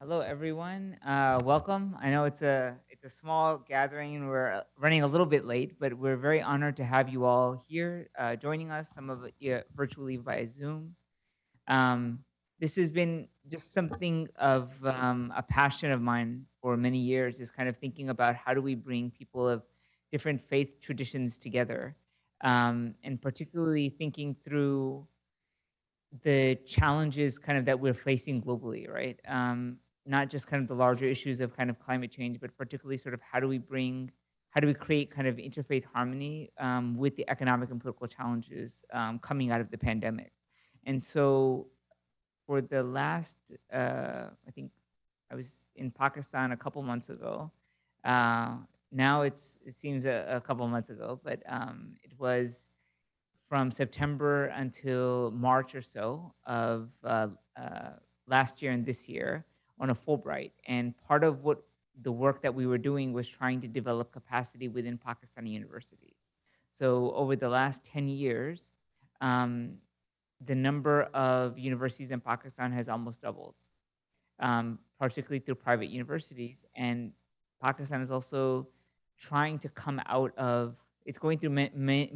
Hello, everyone. Welcome. I know it's a small gathering, and we're running a little bit late, but we're very honored to have you all here joining us. Some of it virtually via Zoom. Um, this has been just something of a passion of mine for many years. Is kind of thinking about how do we bring people of different faith traditions together, and particularly thinking through the challenges kind of that we're facing globally, right? Not just kind of the larger issues of kind of climate change, but particularly sort of how do we create kind of interfaith harmony with the economic and political challenges coming out of the pandemic. And so for the last, I think I was in Pakistan a couple months ago. Uh, Now it seems a couple months ago, but it was from September until March or so of last year and this year on a Fulbright. And part of what the work that we were doing was trying to develop capacity within Pakistani universities. So over the last 10 years, um, the number of universities in Pakistan has almost doubled, particularly through private universities. And Pakistan is also trying to come out of, it's going through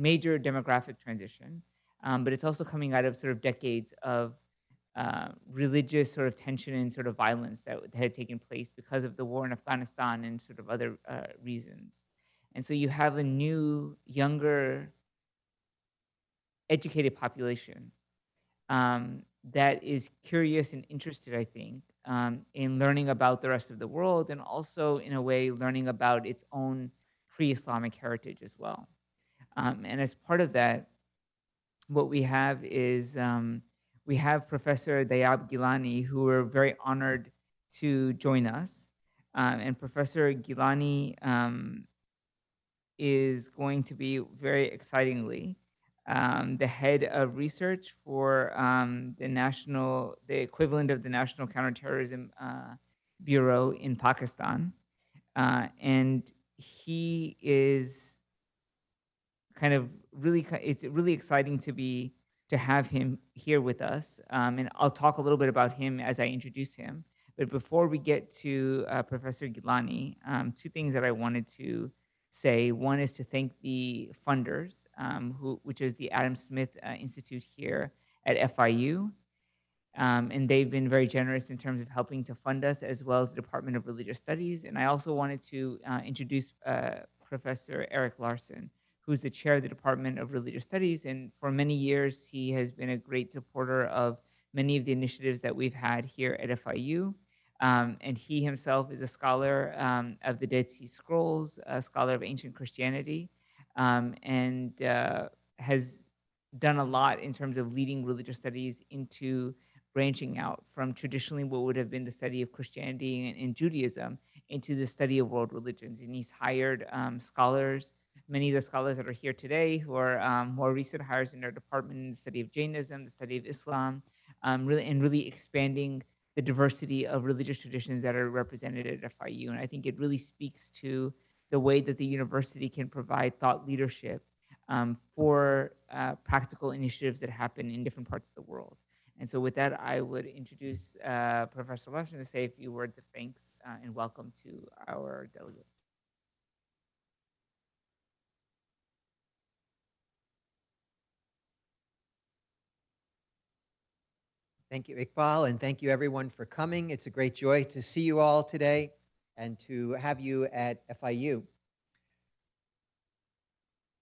major demographic transition, but it's also coming out of sort of decades of religious sort of tension and sort of violence that had taken place because of the war in Afghanistan and sort of other reasons. And so you have a new, younger, educated population that is curious and interested, I think, in learning about the rest of the world and also, in a way, learning about its own pre-Islamic heritage as well. And as part of that, what we have is we have Professor Dayyab Gillani, who we're very honored to join us. And Professor Gillani is going to be very excitingly the head of research for the equivalent of the National Counterterrorism Bureau in Pakistan. And he is kind of really, it's really exciting to have him here with us. And I'll talk a little bit about him as I introduce him. But before we get to Professor Gilani, two things that I wanted to say. One is to thank the funders, which is the Adam Smith Institute here at FIU. And they've been very generous in terms of helping to fund us, as well as the Department of Religious Studies. And I also wanted to introduce Professor Eric Larson, who's the chair of the Department of Religious Studies. And for many years, he has been a great supporter of many of the initiatives that we've had here at FIU. And he himself is a scholar of the Dead Sea Scrolls, a scholar of ancient Christianity, and has done a lot in terms of leading religious studies into branching out from traditionally what would have been the study of Christianity and Judaism into the study of world religions. And he's hired scholars, many of the scholars that are here today, who are more recent hires in our department in the study of Jainism, the study of Islam, really expanding the diversity of religious traditions that are represented at FIU. And I think it really speaks to the way that the university can provide thought leadership for practical initiatives that happen in different parts of the world. And so with that, I would introduce Professor Larson to say a few words of thanks and welcome to our delegates. Thank you, Iqbal, and thank you everyone for coming. It's a great joy to see you all today and to have you at FIU.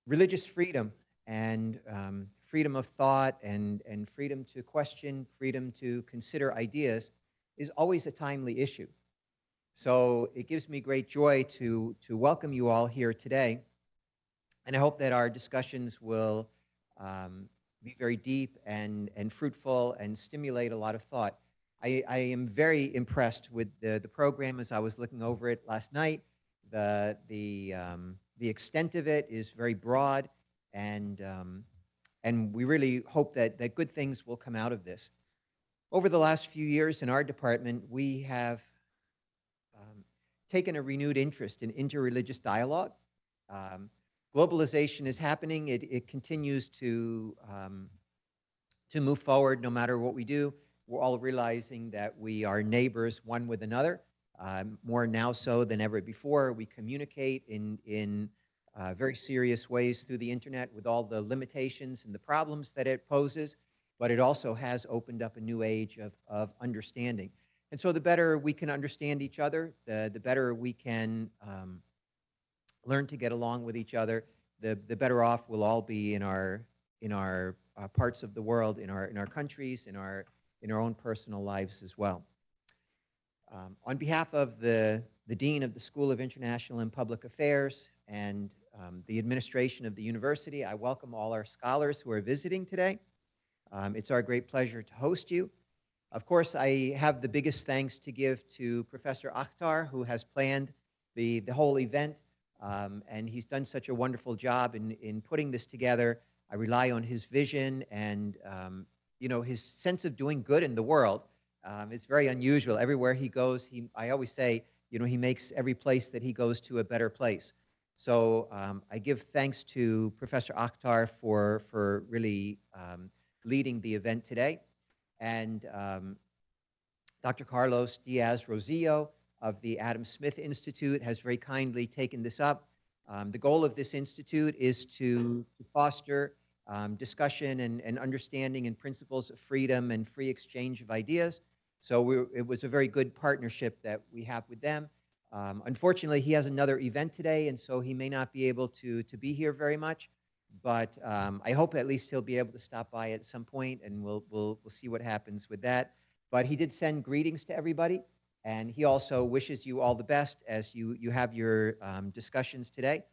Religious freedom and freedom of thought and freedom to question, freedom to consider ideas is always a timely issue. So it gives me great joy to welcome you all here today. And I hope that our discussions will be very deep and fruitful and stimulate a lot of thought. I am very impressed with the program as I was looking over it last night. The extent of it is very broad, and we really hope that good things will come out of this. Over the last few years in our department, we have taken a renewed interest in interreligious dialogue. Globalization is happening. It continues to move forward no matter what we do. we're all realizing that we are neighbors one with another, more now so than ever before. We communicate in very serious ways through the internet with all the limitations and the problems that it poses, but it also has opened up a new age of understanding. And so the better we can understand each other, the better we can learn to get along with each other, the better off we'll all be in our parts of the world, in our countries, in our own personal lives as well. On behalf of the Dean of the School of International and Public Affairs and the administration of the university, I welcome all our scholars who are visiting today. It's our great pleasure to host you. Of course, I have the biggest thanks to give to Professor Akhtar, who has planned the whole event, and he's done such a wonderful job in putting this together. I rely on his vision and his sense of doing good in the world. It's very unusual. Everywhere he goes, I always say, he makes every place that he goes to a better place. So I give thanks to Professor Akhtar for really leading the event today. And Dr. Carlos Diaz Rosillo of the Adam Smith Institute has very kindly taken this up. The goal of this institute is to foster discussion and understanding and principles of freedom and free exchange of ideas. So it was a very good partnership that we have with them. Unfortunately, he has another event today, and so he may not be able to be here very much. But I hope at least he'll be able to stop by at some point, and we'll see what happens with that. But he did send greetings to everybody, and he also wishes you all the best as you have your discussions today.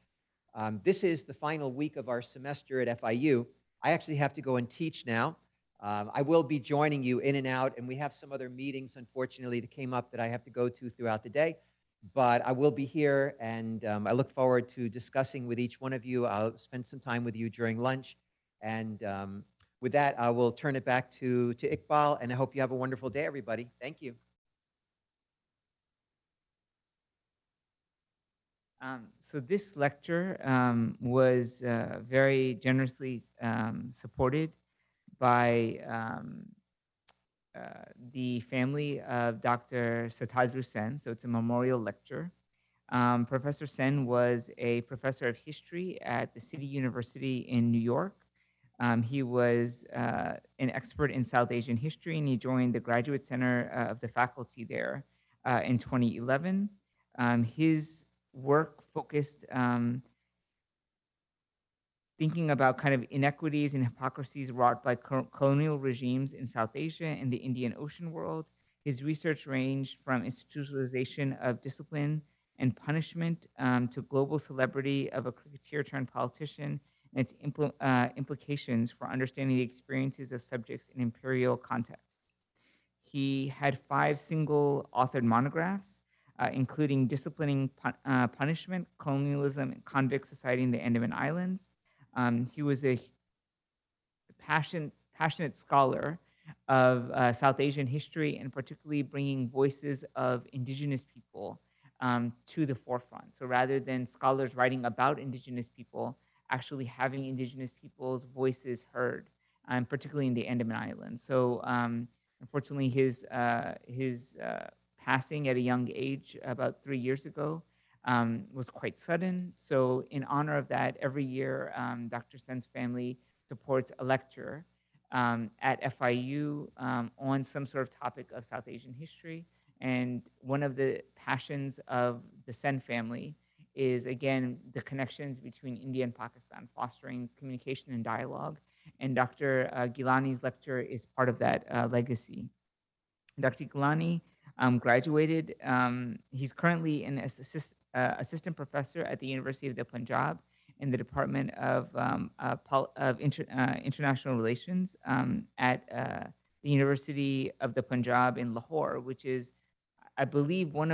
This is the final week of our semester at FIU. I actually have to go and teach now. I will be joining you in and out, and we have some other meetings, unfortunately, that came up that I have to go to throughout the day. But I will be here, and I look forward to discussing with each one of you. I'll spend some time with you during lunch. And with that, I will turn it back to Iqbal, and I hope you have a wonderful day, everybody. Thank you. So this lecture was very generously supported by the family of Dr. Satadru Sen. So it's a memorial lecture. Professor Sen was a professor of history at the City University in New York. He was an expert in South Asian history, and he joined the Graduate Center of the faculty there in 2011. His work focused thinking about kind of inequities and hypocrisies wrought by colonial regimes in South Asia and the Indian Ocean world. His research ranged from institutionalization of discipline and punishment to global celebrity of a cricketer turned politician and its implications for understanding the experiences of subjects in imperial contexts. He had 5 single authored monographs, including Disciplining Punishment, Colonialism, and Convict Society in the Andaman Islands. He was a passionate scholar of South Asian history, and particularly bringing voices of indigenous people to the forefront. So rather than scholars writing about indigenous people, actually having indigenous people's voices heard, particularly in the Andaman Islands. So unfortunately, his passing at a young age, about 3 years ago, was quite sudden. So in honor of that, every year, Dr. Sen's family supports a lecture at FIU on some sort of topic of South Asian history. And one of the passions of the Sen family is, again, the connections between India and Pakistan, fostering communication and dialogue. And Dr. Gillani's lecture is part of that legacy. Dr. Gillani graduated. He's currently an assistant professor at the University of the Punjab in the Department of International Relations at the University of the Punjab in Lahore, which is, I believe, one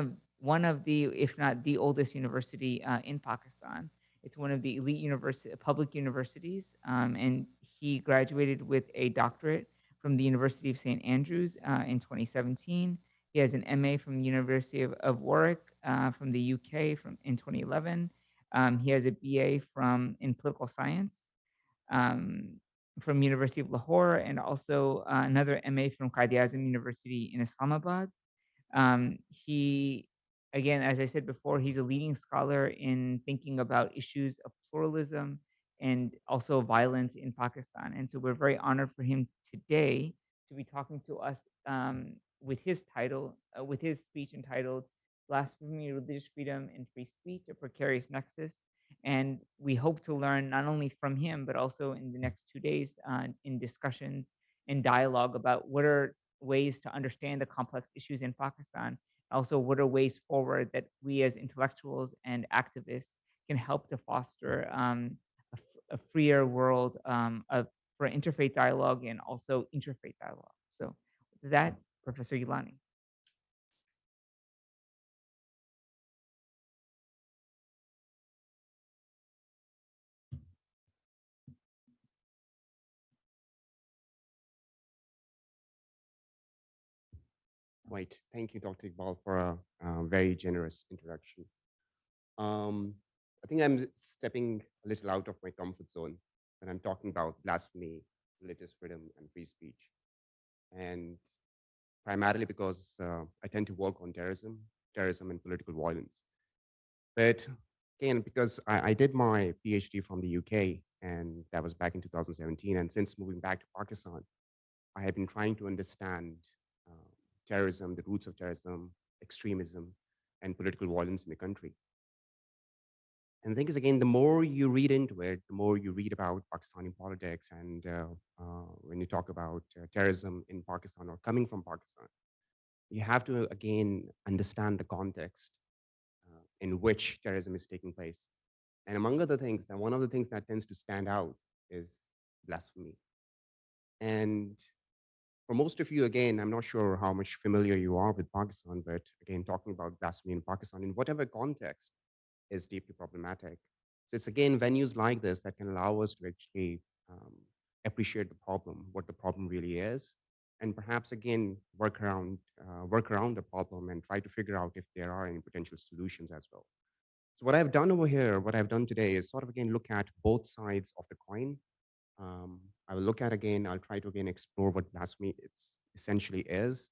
of the, if not the oldest university in Pakistan. It's one of the elite public universities, and he graduated with a doctorate from the University of St. Andrews in 2017. He has an MA from the University of Warwick from the UK in 2011. He has a BA in political science. from University of Lahore, and also another MA from Quaid-e-Azam University in Islamabad. He, again, as I said before, he's a leading scholar in thinking about issues of pluralism and also violence in Pakistan. And so we're very honored for him today to be talking to us with his title, with his speech entitled Blasphemy, Religious Freedom, and Free Speech, a Precarious Nexus. And we hope to learn not only from him, but also in the next 2 days in discussions and dialogue about what are ways to understand the complex issues in Pakistan. Also, what are ways forward that we as intellectuals and activists can help to foster a freer world for interfaith dialogue and also interfaith dialogue. So, with that, Professor Gillani. Right. Thank you, Dr. Iqbal, for a very generous introduction. Um, I think I'm stepping a little out of my comfort zone when I'm talking about blasphemy, religious freedom, and free speech. And primarily because I tend to work on terrorism and political violence. But again, because I did my PhD from the UK, and that was back in 2017. And since moving back to Pakistan, I have been trying to understand uh, terrorism, the roots of terrorism, extremism, and political violence in the country. And the thing is, again, the more you read into it, the more you read about Pakistani politics, and when you talk about terrorism in Pakistan or coming from Pakistan, you have to, again, understand the context in which terrorism is taking place. And among other things, now one of the things that tends to stand out is blasphemy. And for most of you, again, I'm not sure how much familiar you are with Pakistan, but again, talking about blasphemy in Pakistan, in whatever context, is deeply problematic. So it's again venues like this that can allow us to actually appreciate the problem, what the problem really is, and perhaps again work around the problem and try to figure out if there are any potential solutions as well. So what I've done over here, what I've done today is sort of again look at both sides of the coin. I will look at again, I'll try to again explore what blasphemy it's essentially is.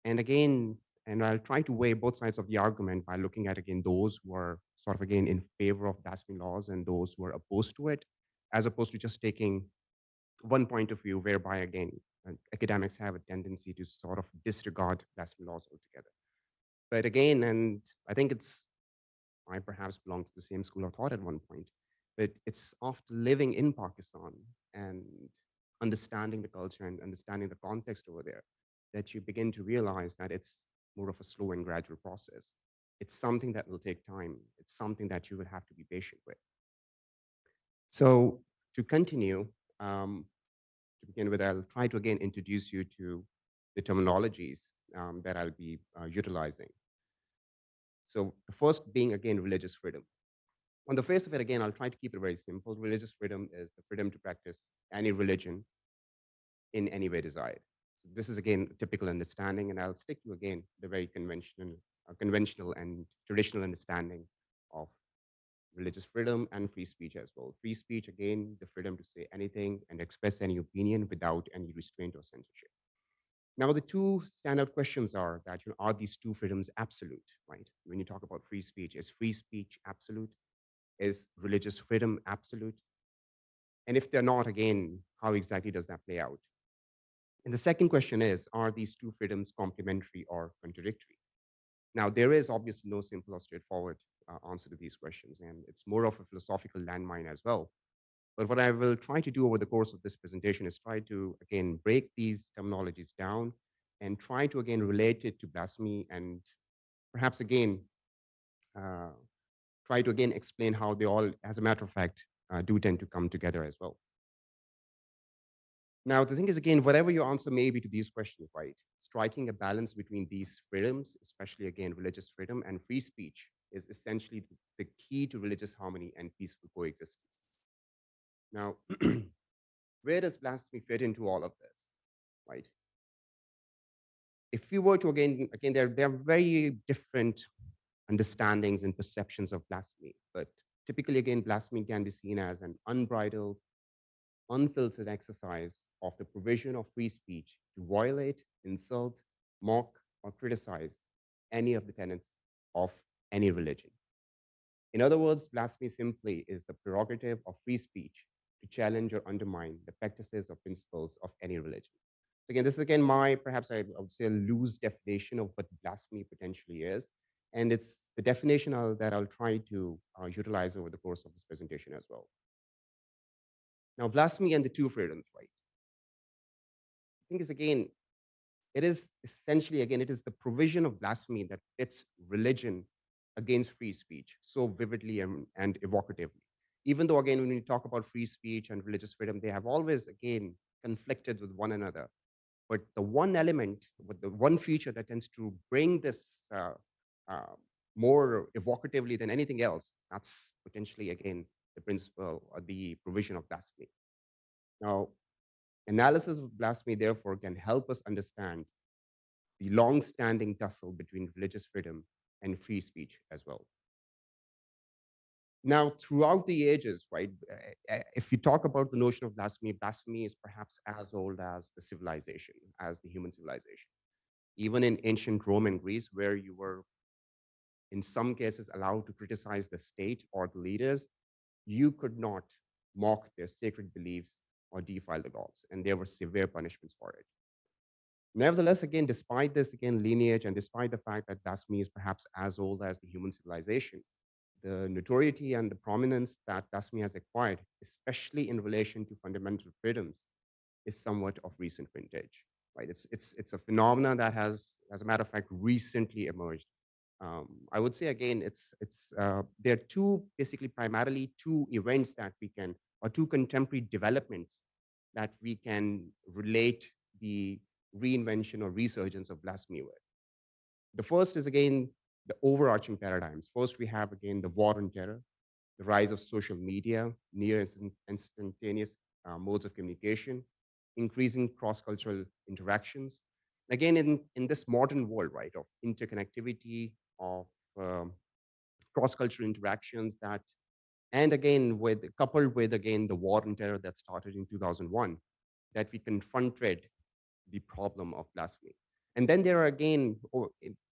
And again, and I'll try to weigh both sides of the argument by looking at again those who are sort of again in favor of blasphemy laws and those who are opposed to it, as opposed to just taking one point of view whereby again academics have a tendency to sort of disregard blasphemy laws altogether. But again, and I think I perhaps belong to the same school of thought at one point, but it's after living in Pakistan and understanding the culture and understanding the context over there that you begin to realize that it's more of a slow and gradual process. It's something that will take time. It's something that you will have to be patient with. So to continue, to begin with, I'll try to again introduce you to the terminologies that I'll be utilizing. So the first being again religious freedom. On the face of it, again, I'll try to keep it very simple. Religious freedom is the freedom to practice any religion in any way desired. So this is again a typical understanding, and I'll stick to again the very conventional and traditional understanding of religious freedom and free speech as well. Free speech, again, the freedom to say anything and express any opinion without any restraint or censorship. Now, the two standout questions are that are these two freedoms absolute, right? When you talk about free speech, is free speech absolute? Is religious freedom absolute? And if they're not, again, how exactly does that play out? And the second question is, are these two freedoms complementary or contradictory? Now, there is obviously no simple or straightforward answer to these questions, and it's more of a philosophical landmine as well. But what I will try to do over the course of this presentation is try to, again, break these terminologies down and try to, again, relate it to blasphemy and perhaps, again, uh, try to, again, explain how they all, as a matter of fact, do tend to come together as well. Now, the thing is, again, whatever your answer may be to these questions, right, striking a balance between these freedoms, especially, again, religious freedom and free speech, is essentially the key to religious harmony and peaceful coexistence. Now, where does blasphemy fit into all of this, right? If we were to, again, there are very different understandings and perceptions of blasphemy, but typically, again, blasphemy can be seen as an unbridled, unfiltered exercise of the provision of free speech to violate, insult, mock, or criticize any of the tenets of any religion. In other words, blasphemy simply is the prerogative of free speech to challenge or undermine the practices or principles of any religion. So again, this is again my, perhaps I would say, a loose definition of what blasphemy potentially is. And it's the definition that I'll try to utilize over the course of this presentation as well. Now, blasphemy and the two freedoms, right? I think is again, it is essentially, again, it is the provision of blasphemy that pits religion against free speech so vividly and evocatively. Even though, again, when we talk about free speech and religious freedom, they have always, again, conflicted with one another. But the one element, with the one feature that tends to bring this uh, more evocatively than anything else, that's potentially, again, the principle or the provision of blasphemy. Now, analysis of blasphemy, therefore, can help us understand the long-standing tussle between religious freedom and free speech as well. Now, throughout the ages, right, if you talk about the notion of blasphemy, blasphemy is perhaps as old as the civilization, as the human civilization. Even in ancient Rome and Greece, where you were, in some cases, allowed to criticize the state or the leaders, you could not mock their sacred beliefs or defile the gods, and there were severe punishments for it. Nevertheless, again, despite this, again, lineage, and despite the fact that blasphemy is perhaps as old as the human civilization, the notoriety and the prominence that blasphemy has acquired, especially in relation to fundamental freedoms, is somewhat of recent vintage, right? It's a phenomenon that has, as a matter of fact, recently emerged. I would say again, there are basically primarily two events that we can, or two contemporary developments that we can relate the reinvention or resurgence of blasphemy with. The first is again the overarching paradigms. First, we have again the war on terror, the rise of social media, near instantaneous modes of communication, increasing cross-cultural interactions. Again, in this modern world, right, of interconnectivity, of cross-cultural interactions that, and again, coupled with, again, the war on terror that started in 2001, that we confronted the problem of blasphemy. And then there are again,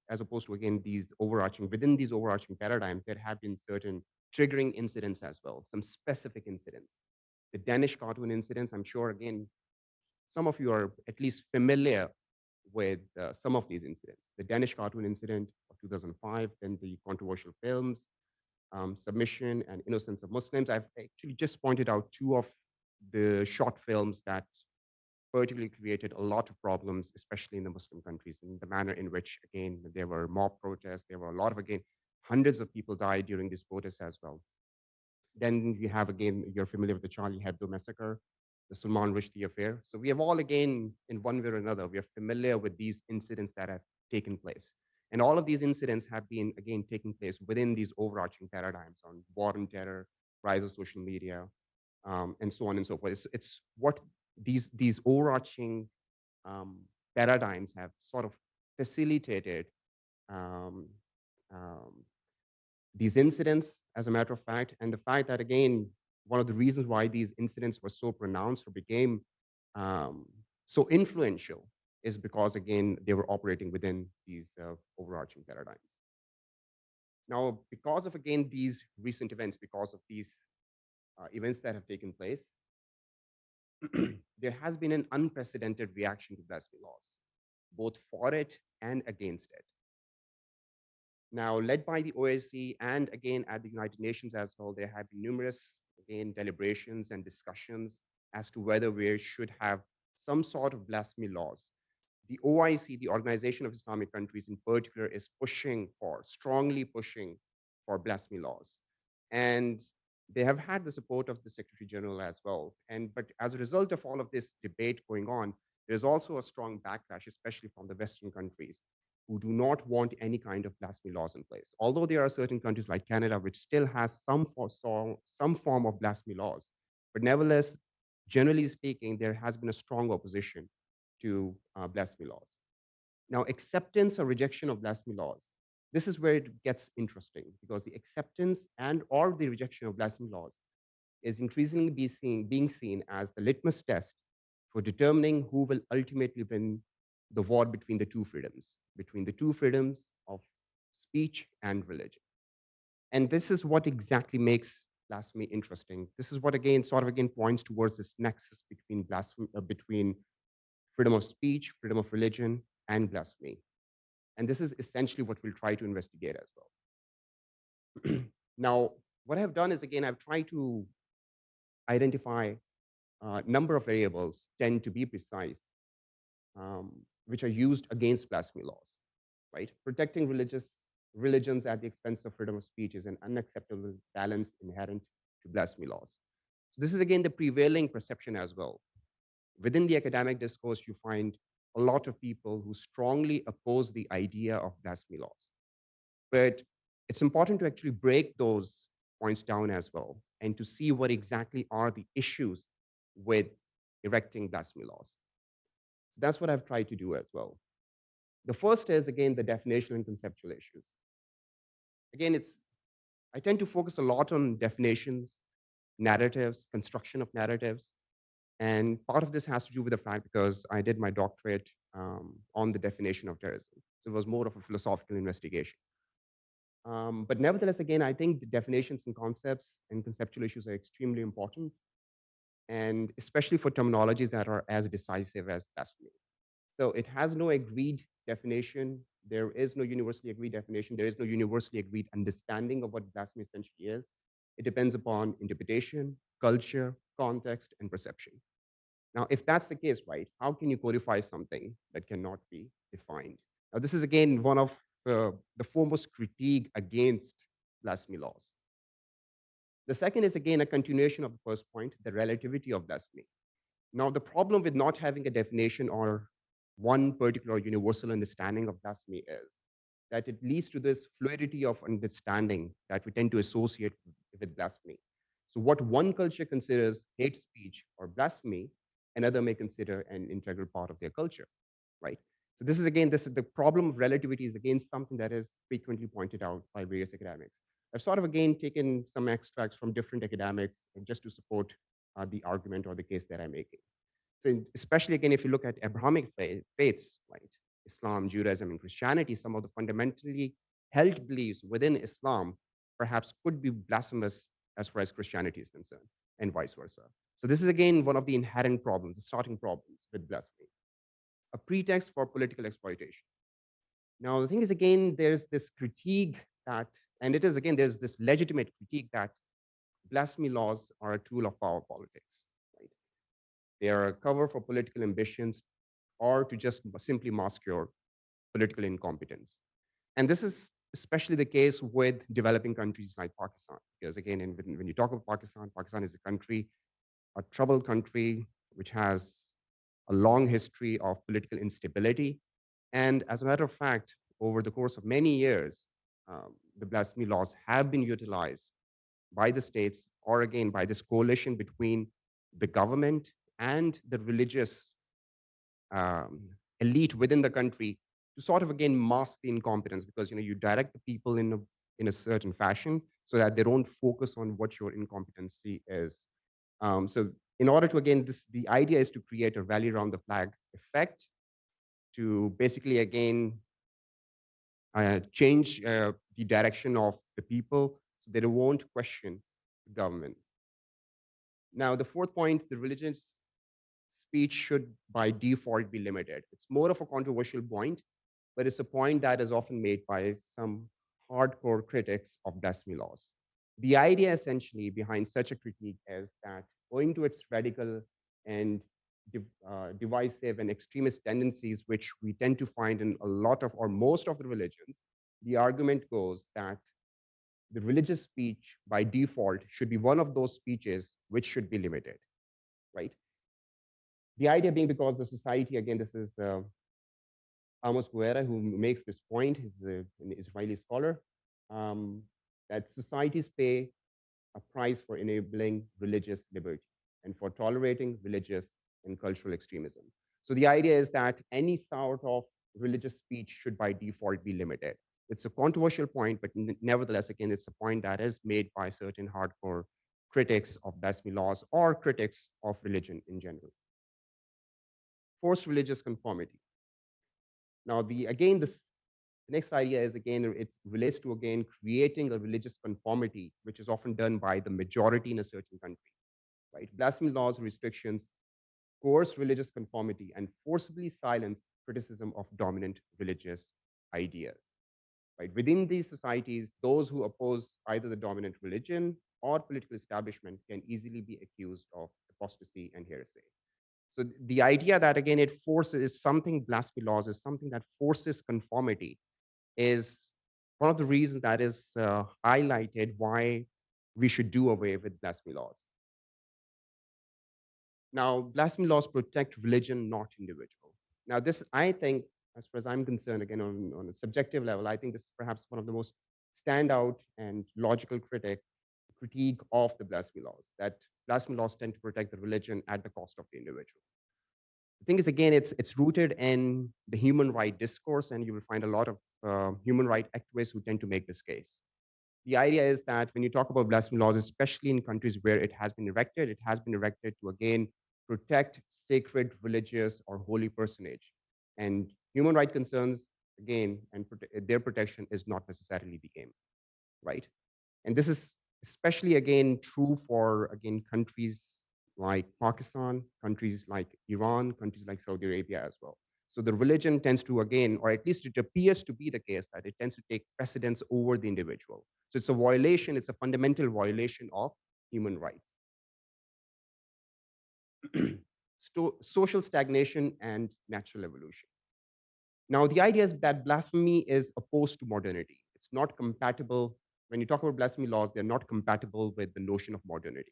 as opposed to again, within these overarching paradigms, there have been certain triggering incidents as well, some specific incidents. The Danish cartoon incidents, I'm sure again, some of you are at least familiar with some of these incidents. The Danish cartoon incident of 2005, then the controversial films, Submission and Innocence of Muslims. I've actually just pointed out two of the short films that particularly created a lot of problems, especially in the Muslim countries, in the manner in which, again, there were mob protests. There were a lot of, again, hundreds of people died during these protests as well. Then you have, again, you're familiar with the Charlie Hebdo massacre, the Salman Rushdie affair. So we have all, again, in one way or another, we are familiar with these incidents that have taken place. And all of these incidents have been, again, taking place within these overarching paradigms on war and terror, rise of social media, and so on and so forth. It's what these overarching paradigms have sort of facilitated um, um, these incidents, as a matter of fact, and the fact that, again, one of the reasons why these incidents were so pronounced or became so influential is because, again, they were operating within these overarching paradigms. Now, because of, again, these recent events, because of these events that have taken place, there has been an unprecedented reaction to blasphemy laws, both for it and against it. Now, led by the OSCE and again at the United Nations as well, there have been numerous, again, deliberations and discussions as to whether we should have some sort of blasphemy laws. The OIC, the Organization of Islamic Countries in particular, is strongly pushing for blasphemy laws. And they have had the support of the Secretary General as well. But as a result of all of this debate going on, there's also a strong backlash, especially from the Western countries, who do not want any kind of blasphemy laws in place. Although there are certain countries like Canada, which still has some form of blasphemy laws. But nevertheless, generally speaking, there has been a strong opposition to blasphemy laws. Now, acceptance or rejection of blasphemy laws, this is where it gets interesting, because the acceptance and or the rejection of blasphemy laws is increasingly being seen as the litmus test for determining who will ultimately win the war between the two freedoms of speech and religion. And this is what exactly makes blasphemy interesting. This is what again sort of again points towards this nexus between blasphemy, between freedom of speech, freedom of religion, and blasphemy. And this is essentially what we'll try to investigate as well. Now, what I've done is again, I've tried to identify a number of variables, 10 to be precise, which are used against blasphemy laws, right? Protecting religions at the expense of freedom of speech is an unacceptable balance inherent to blasphemy laws. So this is again the prevailing perception as well. Within the academic discourse, you find a lot of people who strongly oppose the idea of blasphemy laws. But it's important to actually break those points down as well and to see what exactly are the issues with erecting blasphemy laws. So that's what I've tried to do as well. The first is, again, the definitional and conceptual issues. Again, I tend to focus a lot on definitions, narratives, construction of narratives. And part of this has to do with the fact because I did my doctorate on the definition of terrorism. So it was more of a philosophical investigation. But nevertheless, again, I think the definitions and concepts and conceptual issues are extremely important, and especially for terminologies that are as decisive as blasphemy. So it has no agreed definition. There is no universally agreed definition. There is no universally agreed understanding of what blasphemy essentially is. It depends upon interpretation, culture, context, and perception. Now, if that's the case, right, how can you codify something that cannot be defined? Now, this is again one of the foremost critique against blasphemy laws. The second is again a continuation of the first point, the relativity of blasphemy. Now, the problem with not having a definition or one particular universal understanding of blasphemy is that it leads to this fluidity of understanding that we tend to associate with blasphemy. So what one culture considers hate speech or blasphemy, another may consider an integral part of their culture, right? So this is the problem of relativity is again something that is frequently pointed out by various academics. I've sort of again taken some extracts from different academics just to support the argument or the case that I'm making. So especially again, if you look at Abrahamic faiths, right, Islam, Judaism, and Christianity, some of the fundamentally held beliefs within Islam perhaps could be blasphemous as far as Christianity is concerned, and vice versa. So this is again one of the inherent problems, the starting problems with blasphemy, a pretext for political exploitation. Now, the thing is, again, there's this critique that, and it is again, there's this legitimate critique that blasphemy laws are a tool of power politics, right? They are a cover for political ambitions or to just simply mask your political incompetence. And this is especially the case with developing countries like Pakistan, because again, when you talk about Pakistan, Pakistan is a country, a troubled country, which has a long history of political instability. And as a matter of fact, over the course of many years, the blasphemy laws have been utilized by the states or again by this coalition between the government and the religious um, elite within the country to sort of again mask the incompetence because you direct the people in a certain fashion so that they don't focus on what your incompetency is. So in order to again the idea is to create a rally around the flag effect to basically again change the direction of the people so they won't question the government. Now, the fourth point, the religious speech should by default be limited. It's more of a controversial point, but it's a point that is often made by some hardcore critics of blasphemy laws. The idea essentially behind such a critique is that owing to its radical and divisive and extremist tendencies, which we tend to find in a lot of or most of the religions, the argument goes that the religious speech by default should be one of those speeches which should be limited, right? The idea being because the society, again, this is Amos Guerra who makes this point, he's an Israeli scholar, that societies pay a price for enabling religious liberty and for tolerating religious and cultural extremism. So the idea is that any sort of religious speech should by default be limited. It's a controversial point, but nevertheless, again, it's a point that is made by certain hardcore critics of blasphemy laws or critics of religion in general. Forced religious conformity. Now, the next idea is, again, it relates to, again, creating a religious conformity, which is often done by the majority in a certain country, right? Blasphemy laws, restrictions, coerce religious conformity, and forcibly silence criticism of dominant religious ideas, right? Within these societies, those who oppose either the dominant religion or political establishment can easily be accused of apostasy and heresy. So the idea that, again, it forces something, blasphemy laws is something that forces conformity, is one of the reasons that is highlighted why we should do away with blasphemy laws. Now, blasphemy laws protect religion, not individual. Now, this, I think, as far as I'm concerned, again, on a subjective level, I think this is perhaps one of the most standout and logical critique of the blasphemy laws, that blasphemy laws tend to protect the religion at the cost of the individual. The thing is, again, it's rooted in the human right discourse, and you will find a lot of human right activists who tend to make this case. The idea is that when you talk about blasphemy laws, especially in countries where it has been erected to, again, protect sacred, religious, or holy personage. And human right concerns, again, and their protection is not necessarily the aim, right? And this is especially, again, true for, again, countries like Pakistan, countries like Iran, countries like Saudi Arabia as well. So the religion tends to, again, or at least it appears to be the case, that it tends to take precedence over the individual. So it's a violation, it's a fundamental violation of human rights. Social stagnation and natural evolution. Now, the idea is that blasphemy is opposed to modernity. It's not compatible. When you talk about blasphemy laws, they're not compatible with the notion of modernity.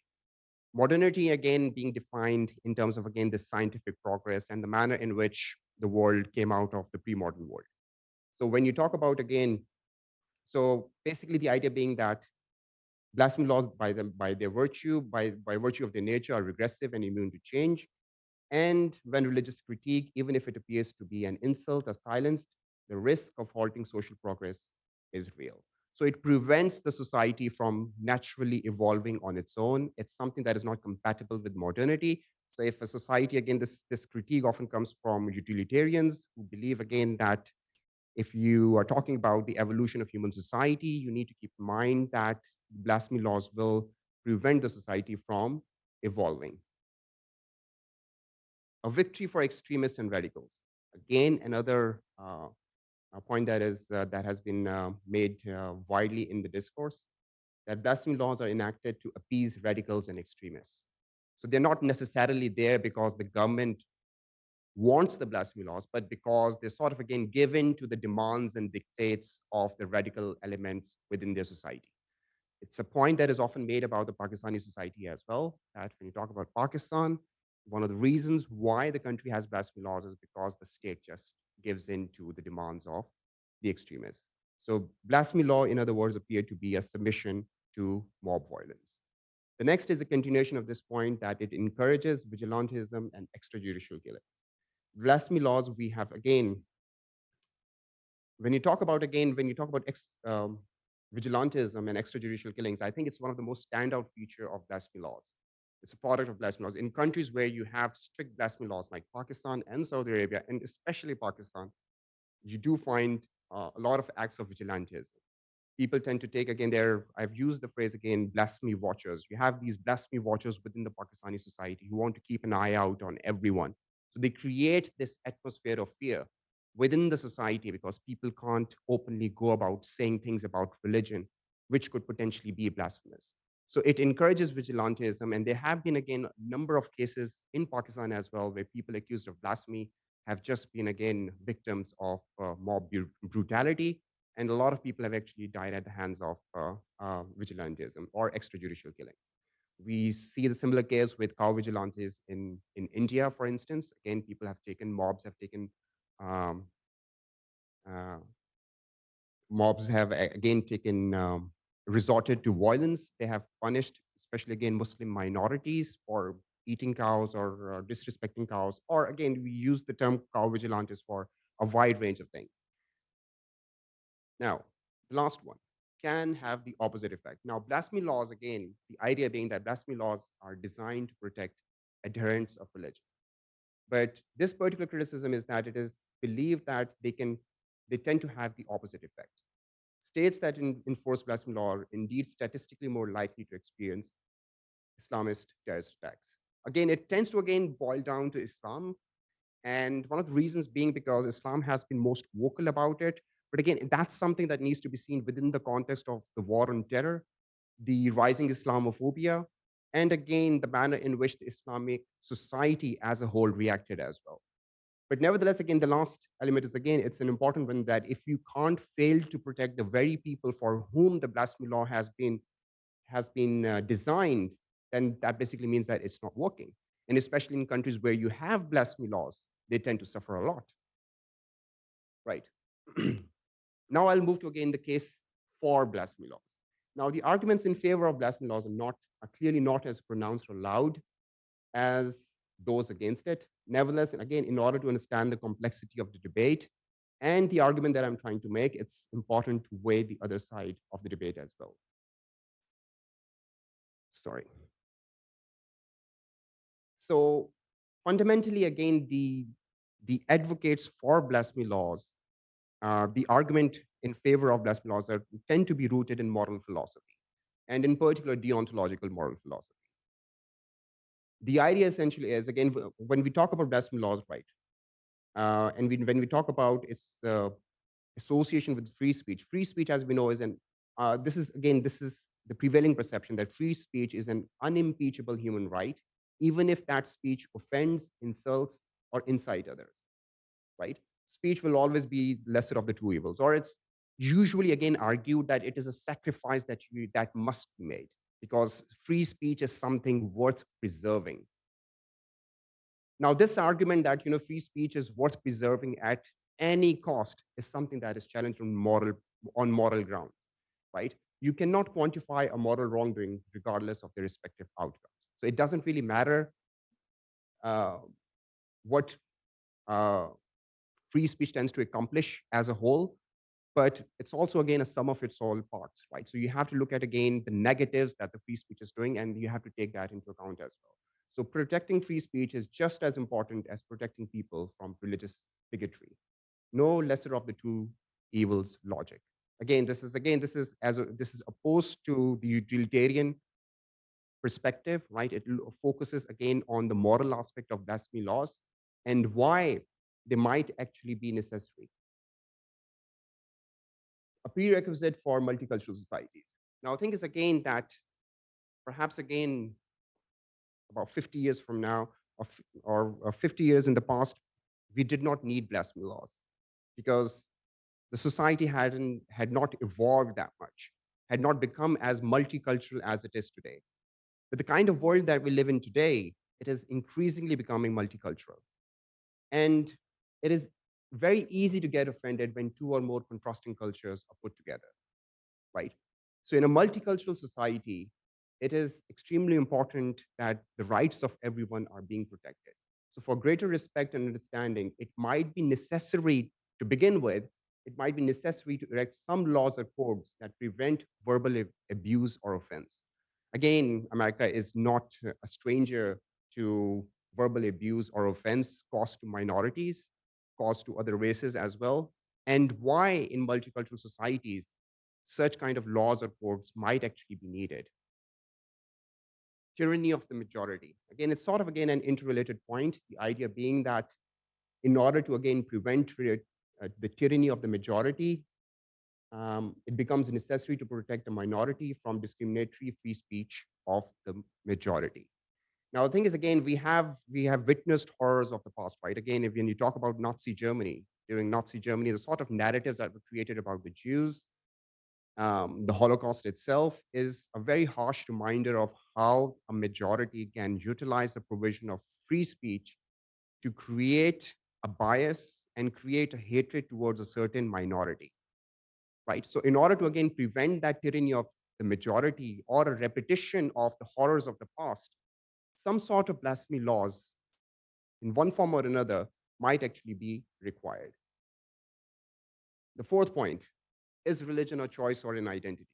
Modernity, again, being defined in terms of, again, the scientific progress and the manner in which the world came out of the pre-modern world. So when you talk about, again, so basically the idea being that blasphemy laws, by their virtue, by virtue of their nature, are regressive and immune to change. And when religious critique, even if it appears to be an insult or silenced, the risk of halting social progress is real. So it prevents the society from naturally evolving on its own. It's something that is not compatible with modernity. So if a society, again, this critique often comes from utilitarians who believe, again, that if you are talking about the evolution of human society, you need to keep in mind that blasphemy laws will prevent the society from evolving. A victory for extremists and radicals. Again, another point that has been made widely in the discourse, that blasphemy laws are enacted to appease radicals and extremists. So they're not necessarily there because the government wants the blasphemy laws, but because they're sort of, again, given to the demands and dictates of the radical elements within their society. It's a point that is often made about the Pakistani society as well, that when you talk about Pakistan, one of the reasons why the country has blasphemy laws is because the state just gives in to the demands of the extremists. So blasphemy law, in other words, appeared to be a submission to mob violence. The next is a continuation of this point, that it encourages vigilantism and extrajudicial killing. Blasphemy laws, we have, again, when you talk about vigilantism and extrajudicial killings, I think it's one of the most standout feature of blasphemy laws. It's a product of blasphemy laws. In countries where you have strict blasphemy laws like Pakistan and Saudi Arabia, and especially Pakistan, you do find a lot of acts of vigilantism. People tend to take, again, I've used the phrase, again, blasphemy watchers. You have these blasphemy watchers within the Pakistani society who want to keep an eye out on everyone. So they create this atmosphere of fear within the society because people can't openly go about saying things about religion, which could potentially be blasphemous. So it encourages vigilantism. And there have been, again, a number of cases in Pakistan as well where people accused of blasphemy have just been, again, victims of mob brutality. And a lot of people have actually died at the hands of vigilantism or extrajudicial killings. We see the similar case with cow vigilantes in India, for instance. Again, mobs have taken um, uh, mobs have again resorted to violence. They have punished, especially, again, Muslim minorities for eating cows or disrespecting cows. Or again, we use the term cow vigilantes for a wide range of things. Now, the last one, can have the opposite effect. Now, blasphemy laws, again, the idea being that blasphemy laws are designed to protect adherents of religion. But this particular criticism is that it is believed that they tend to have the opposite effect. States that enforce blasphemy law are indeed statistically more likely to experience Islamist terrorist attacks. Again, it tends to again boil down to Islam, and one of the reasons being because Islam has been most vocal about it. But again, that's something that needs to be seen within the context of the war on terror, the rising Islamophobia, and again, the manner in which the Islamic society as a whole reacted as well. But nevertheless, again, the last element is again, it's an important one that if you can't fail to protect the very people for whom the blasphemy law has been designed, then that basically means that it's not working. And especially in countries where you have blasphemy laws, they tend to suffer a lot. Right. Now I'll move to again the case for blasphemy laws. Now the arguments in favor of blasphemy laws are clearly not as pronounced or loud as those against it. Nevertheless, and again, in order to understand the complexity of the debate and the argument that I'm trying to make, it's important to weigh the other side of the debate as well. Sorry. So fundamentally, again, the advocates for blasphemy laws, the argument in favor of blasphemy laws tend to be rooted in moral philosophy, and in particular, deontological moral philosophy. The idea essentially is, again, when we talk about blasphemy laws, right, and when we talk about its association with free speech, as we know, this is the prevailing perception that free speech is an unimpeachable human right, even if that speech offends, insults, or incite others, right? Speech will always be lesser of the two evils, or it's usually again argued that it is a sacrifice that must be made because free speech is something worth preserving. Now, this argument that free speech is worth preserving at any cost is something that is challenged on moral grounds, right? You cannot quantify a moral wrongdoing regardless of the respective outcomes. So it doesn't really matter what free speech tends to accomplish as a whole, but it's also again a sum of its all parts, right? So you have to look at again the negatives that the free speech is doing, and you have to take that into account as well. So protecting free speech is just as important as protecting people from religious bigotry. No lesser of the two evils logic. Again, this is opposed to the utilitarian perspective, right? It focuses again on the moral aspect of blasphemy laws and why they might actually be necessary. A prerequisite for multicultural societies. Now, I think is again that perhaps again about 50 years from now, or 50 years in the past, we did not need blasphemy laws because the society had not evolved that much, had not become as multicultural as it is today. But the kind of world that we live in today, it is increasingly becoming multicultural. And it is very easy to get offended when two or more contrasting cultures are put together, right? So in a multicultural society, it is extremely important that the rights of everyone are being protected. So for greater respect and understanding, it might be necessary to begin with, it might be necessary to erect some laws or codes that prevent verbal abuse or offense. Again, America is not a stranger to verbal abuse or offense caused to minorities, caused to other races as well, and why in multicultural societies, such kind of laws or codes might actually be needed. Tyranny of the majority. Again, it's sort of, again, an interrelated point, the idea being that in order to, again, prevent the tyranny of the majority, it becomes necessary to protect the minority from discriminatory free speech of the majority. Now, the thing is, again, we have witnessed horrors of the past, right? Again, when you talk about Nazi Germany, during Nazi Germany, the sort of narratives that were created about the Jews, the Holocaust itself is a very harsh reminder of how a majority can utilize the provision of free speech to create a bias and create a hatred towards a certain minority, right? So in order to, again, prevent that tyranny of the majority or a repetition of the horrors of the past, some sort of blasphemy laws in one form or another might actually be required. The fourth point, Is religion a choice or an identity?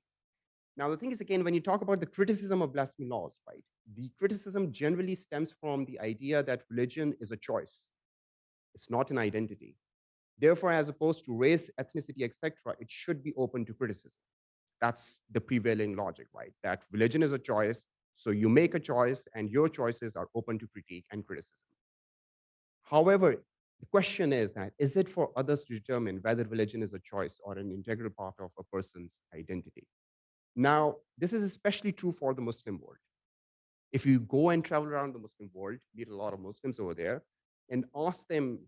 Now, the thing is, again, when you talk about the criticism of blasphemy laws, right, the criticism generally stems from the idea that religion is a choice. It's not an identity. Therefore, as opposed to race, ethnicity, etc., it should be open to criticism. That's the prevailing logic, right? That religion is a choice, so you make a choice, and your choices are open to critique and criticism. However, the question is that, is it for others to determine whether religion is a choice or an integral part of a person's identity? Now, this is especially true for the Muslim world. If you go and travel around the Muslim world, meet a lot of Muslims over there, and ask them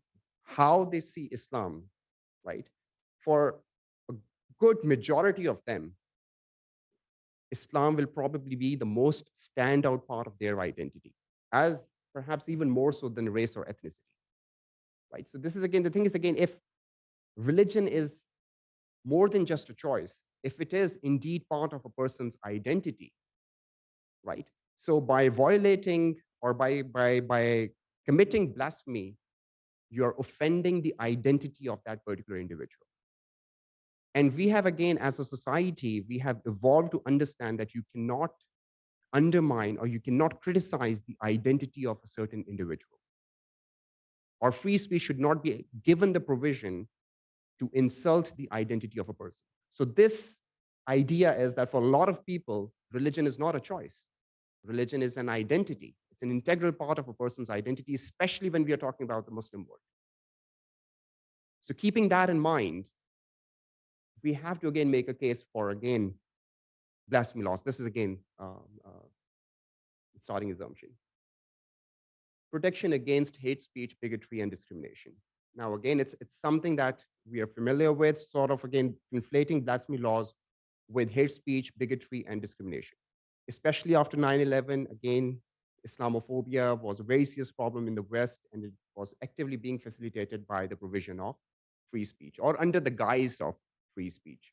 how they see Islam, right? For a good majority of them, Islam will probably be the most standout part of their identity, as perhaps even more so than race or ethnicity, right? So this is again, the thing is again, if religion is more than just a choice, if it is indeed part of a person's identity, right? So by violating or by committing blasphemy, you're offending the identity of that particular individual. And we have, again, as a society, we have evolved to understand that you cannot undermine or you cannot criticize the identity of a certain individual. Or free speech should not be given the provision to insult the identity of a person. So this idea is that for a lot of people, religion is not a choice. Religion is an identity. It's an integral part of a person's identity, especially when we are talking about the Muslim world. So keeping that in mind, we have to again make a case for, again, blasphemy laws. This is again the starting assumption. Protection against hate speech, bigotry, and discrimination. Now, again, it's something that we are familiar with, sort of, again, conflating blasphemy laws with hate speech, bigotry, and discrimination. Especially after 9/11, again, Islamophobia was a very serious problem in the West, and it was actively being facilitated by the provision of free speech, or under the guise of free speech.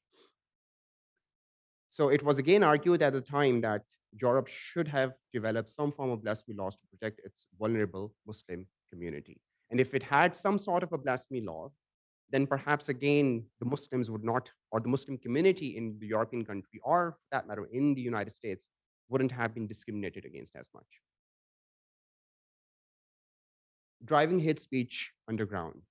So it was again argued at the time that Europe should have developed some form of blasphemy laws to protect its vulnerable Muslim community. And if it had some sort of a blasphemy law, then perhaps again, the Muslims would not, or the Muslim community in the European country, or for that matter, in the United States, wouldn't have been discriminated against as much. Driving hate speech underground.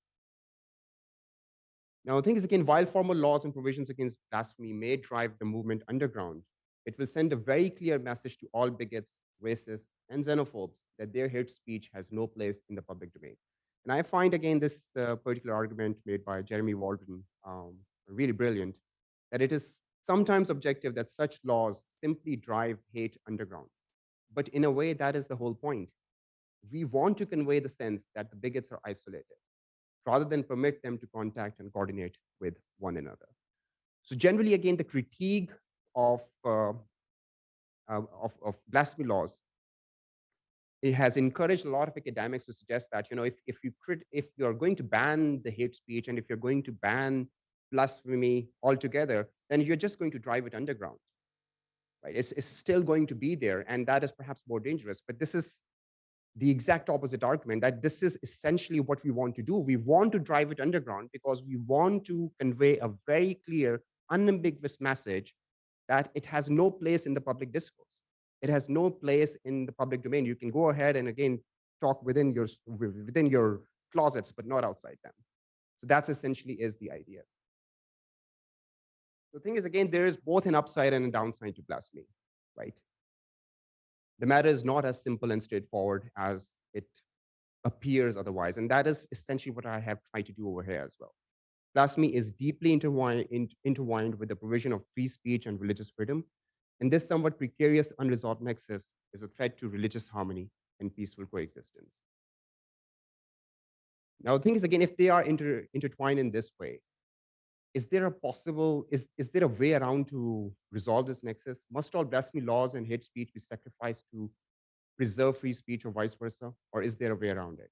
Now, the thing is, again, while formal laws and provisions against blasphemy may drive the movement underground, it will send a very clear message to all bigots, racists, and xenophobes that their hate speech has no place in the public domain. And I find, again, this particular argument made by Jeremy Waldron really brilliant, that it is sometimes objective that such laws simply drive hate underground. But in a way, that is the whole point. We want to convey the sense that the bigots are isolated, rather than permit them to contact and coordinate with one another. So generally, again, the critique of, of blasphemy laws, it has encouraged a lot of academics to suggest that, you know, if you're going to ban the hate speech and if you're going to ban blasphemy altogether, then you're just going to drive it underground, right? It's still going to be there, and that is perhaps more dangerous. But this is the exact opposite argument, that this is essentially what we want to do. We want to drive it underground because we want to convey a very clear, unambiguous message that it has no place in the public discourse. It has no place in the public domain. You can go ahead and, again, talk within your closets, but not outside them. So that's essentially is the idea. The thing is, again, there is both an upside and a downside to blasphemy, right? The matter is not as simple and straightforward as it appears otherwise. And that is essentially what I have tried to do over here as well. Blasphemy is deeply intertwined with the provision of free speech and religious freedom. And this somewhat precarious, unresolved nexus is a threat to religious harmony and peaceful coexistence. Now, the thing is, again, if they are intertwined in this way, is there a way around to resolve this nexus? Must all blasphemy laws and hate speech be sacrificed to preserve free speech, or vice versa? Or is there a way around it?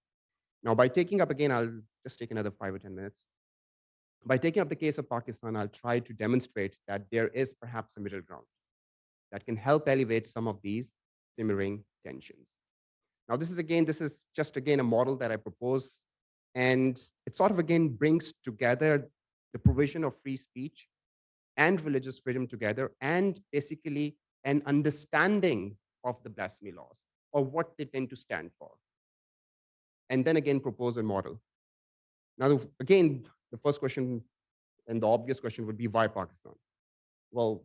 Now, by taking up, again, I'll just take another 5 or 10 minutes. By taking up the case of Pakistan, I'll try to demonstrate that there is perhaps a middle ground that can help elevate some of these simmering tensions. Now, this is just, again, a model that I propose, and it sort of, again, brings together the provision of free speech and religious freedom together, and basically an understanding of the blasphemy laws or what they tend to stand for. And then again, propose a model. Now, again, the first question and the obvious question would be, why Pakistan? Well,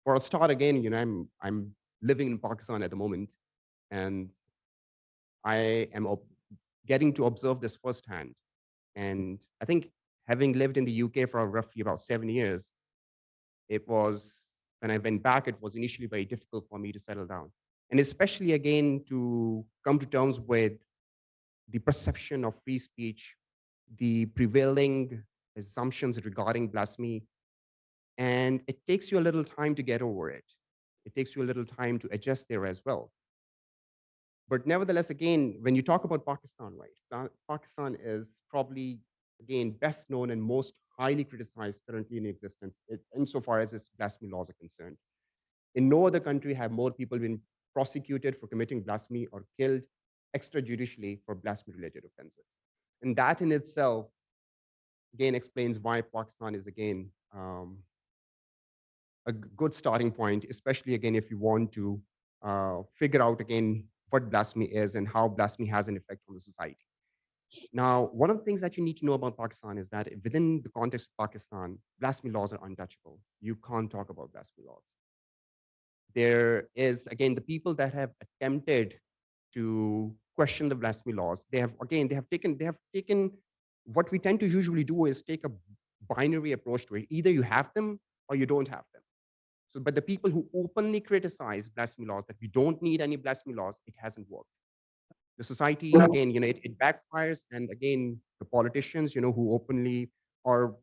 for a start, again, I'm living in Pakistan at the moment, and I am getting to observe this firsthand. And I think having lived in the UK for roughly about 7 years, it was, when I went back, it was initially very difficult for me to settle down. And especially again, to come to terms with the perception of free speech, the prevailing assumptions regarding blasphemy. And it takes you a little time to get over it. It takes you a little time to adjust there as well. But nevertheless, again, when you talk about Pakistan, right, Pakistan is probably, again, best known and most highly criticized currently in existence, insofar as its blasphemy laws are concerned. In no other country have more people been prosecuted for committing blasphemy or killed extrajudicially for blasphemy-related offenses. And that in itself, again, explains why Pakistan is, again, a good starting point, especially, again, if you want to figure out, again, what blasphemy is and how blasphemy has an effect on the society. Now, one of the things that you need to know about Pakistan is that within the context of Pakistan, blasphemy laws are untouchable. You can't talk about blasphemy laws. There is, again, the people that have attempted to question the blasphemy laws, they have, again, they have taken what we tend to usually do is take a binary approach to it. Either you have them or you don't have them. So, but the people who openly criticize blasphemy laws, that we don't need any blasphemy laws, it hasn't worked. The society, again, it backfires. And again, the politicians, who openly, or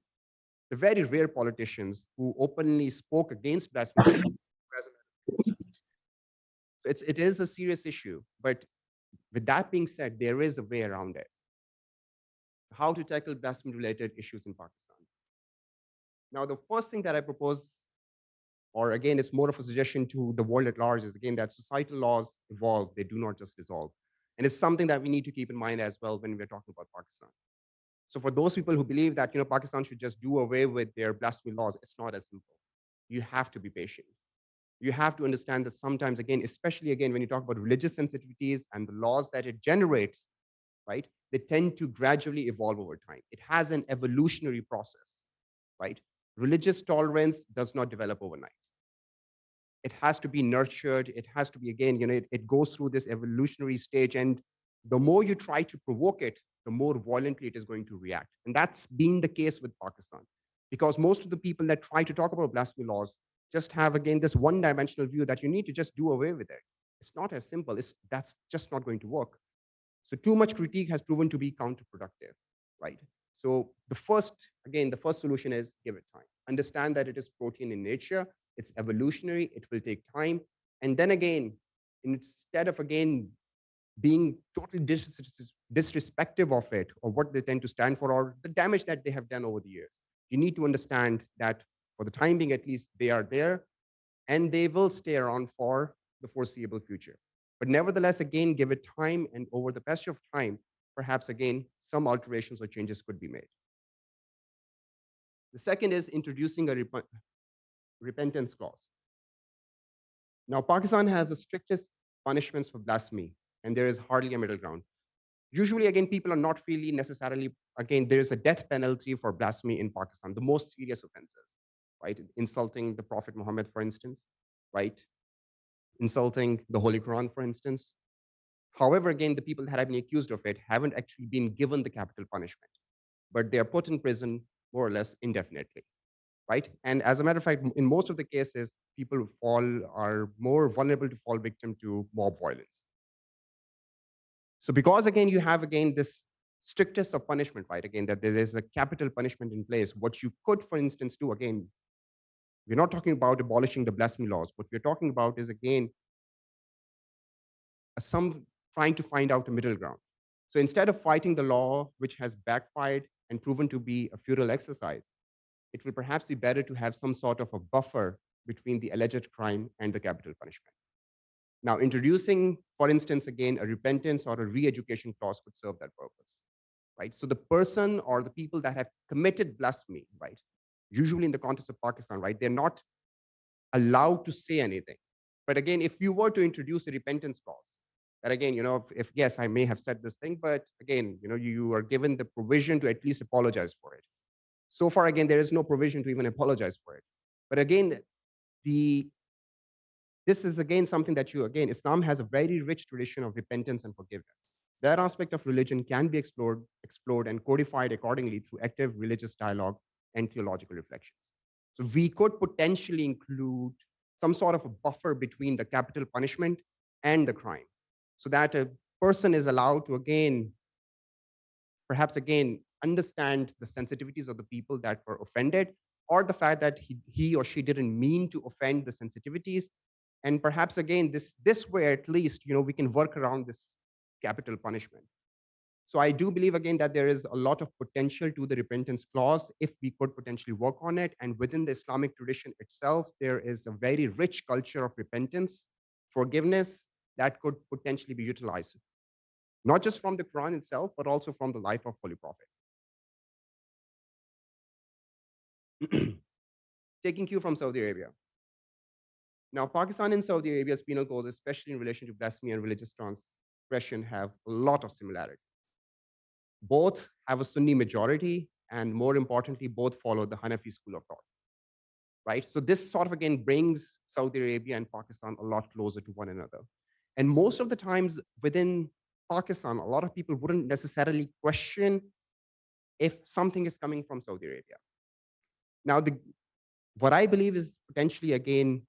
the very rare politicians who openly spoke against blasphemy laws, so it is a serious issue. But with that being said, there is a way around it. How to tackle blasphemy-related issues in Pakistan. Now, the first thing that I propose, or again, it's more of a suggestion to the world at large, is again that societal laws evolve, they do not just dissolve. And it's something that we need to keep in mind as well when we're talking about Pakistan. So for those people who believe that Pakistan should just do away with their blasphemy laws, it's not as simple. You have to be patient. You have to understand that sometimes, again, especially again, when you talk about religious sensitivities and the laws that it generates, right, they tend to gradually evolve over time. It has an evolutionary process, right? Religious tolerance does not develop overnight. It has to be nurtured. It has to be, again, it goes through this evolutionary stage. And the more you try to provoke it, the more violently it is going to react. And that's been the case with Pakistan, because most of the people that try to talk about blasphemy laws just have, again, this one-dimensional view that you need to just do away with it. It's not as simple. That's just not going to work. So too much critique has proven to be counterproductive, right? So the first solution is give it time. Understand that it is protein in nature. It's evolutionary. It will take time. And then again, instead of, again, being totally disrespectful of it or what they tend to stand for or the damage that they have done over the years, you need to understand that for the time being, at least, they are there and they will stay around for the foreseeable future. But nevertheless, again, give it time, and over the passage of time, perhaps, again, some alterations or changes could be made. The second is introducing a repentance clause. Now, Pakistan has the strictest punishments for blasphemy, and there is hardly a middle ground. Usually, again, people are not really necessarily, again, there is a death penalty for blasphemy in Pakistan, the most serious offenses, right? Insulting the Prophet Muhammad, for instance, right? Insulting the Holy Quran, for instance. However, again, the people that have been accused of it haven't actually been given the capital punishment, but they are put in prison more or less indefinitely, right? And as a matter of fact, in most of the cases, people are more vulnerable to fall victim to mob violence. So because, again, you have, again, this strictest of punishment, right? Again, that there is a capital punishment in place. What you could, for instance, do, again, we're not talking about abolishing the blasphemy laws. What we're talking about is, again, some trying to find out a middle ground. So instead of fighting the law, which has backfired and proven to be a futile exercise, it will perhaps be better to have some sort of a buffer between the alleged crime and the capital punishment. Now, introducing, for instance, again, a repentance or a re-education clause could serve that purpose, right? So the person or the people that have committed blasphemy, right, usually in the context of Pakistan, right? They're not allowed to say anything. But again, if you were to introduce a repentance clause, that again, if yes, I may have said this thing, but again, you are given the provision to at least apologize for it. So far, again, there is no provision to even apologize for it. But again, this is again something that Islam has a very rich tradition of repentance and forgiveness. That aspect of religion can be explored and codified accordingly through active religious dialogue and theological reflections. So we could potentially include some sort of a buffer between the capital punishment and the crime, so that a person is allowed to perhaps understand the sensitivities of the people that were offended, or the fact that he or she didn't mean to offend the sensitivities. And perhaps again, this way at least, we can work around this capital punishment. So I do believe again that there is a lot of potential to the repentance clause if we could potentially work on it. And within the Islamic tradition itself, there is a very rich culture of repentance, forgiveness that could potentially be utilized, not just from the Quran itself, but also from the life of Holy Prophet. Taking cue from Saudi Arabia. Now, Pakistan and Saudi Arabia's penal codes, especially in relation to blasphemy and religious transgression, have a lot of similarity. Both have a Sunni majority, and more importantly, both follow the Hanafi school of thought, right? So this sort of again brings Saudi Arabia and Pakistan a lot closer to one another. And most of the times within Pakistan, a lot of people wouldn't necessarily question if something is coming from Saudi Arabia. Now, what I believe is potentially again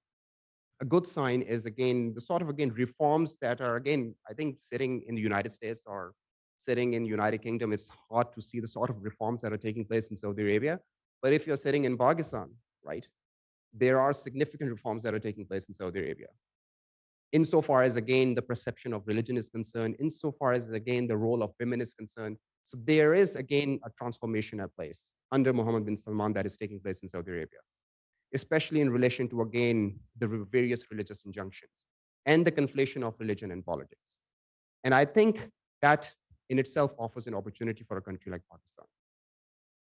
a good sign is again the sort of reforms that are I think sitting in the United States or sitting in United Kingdom, it's hard to see the sort of reforms that are taking place in Saudi Arabia. But if you're sitting in Pakistan, right, there are significant reforms that are taking place in Saudi Arabia. Insofar as again the perception of religion is concerned, insofar as again the role of women is concerned. So there is again a transformation at place under Mohammed bin Salman that is taking place in Saudi Arabia, especially in relation to, again, the various religious injunctions and the conflation of religion and politics. And I think that in itself offers an opportunity for a country like Pakistan.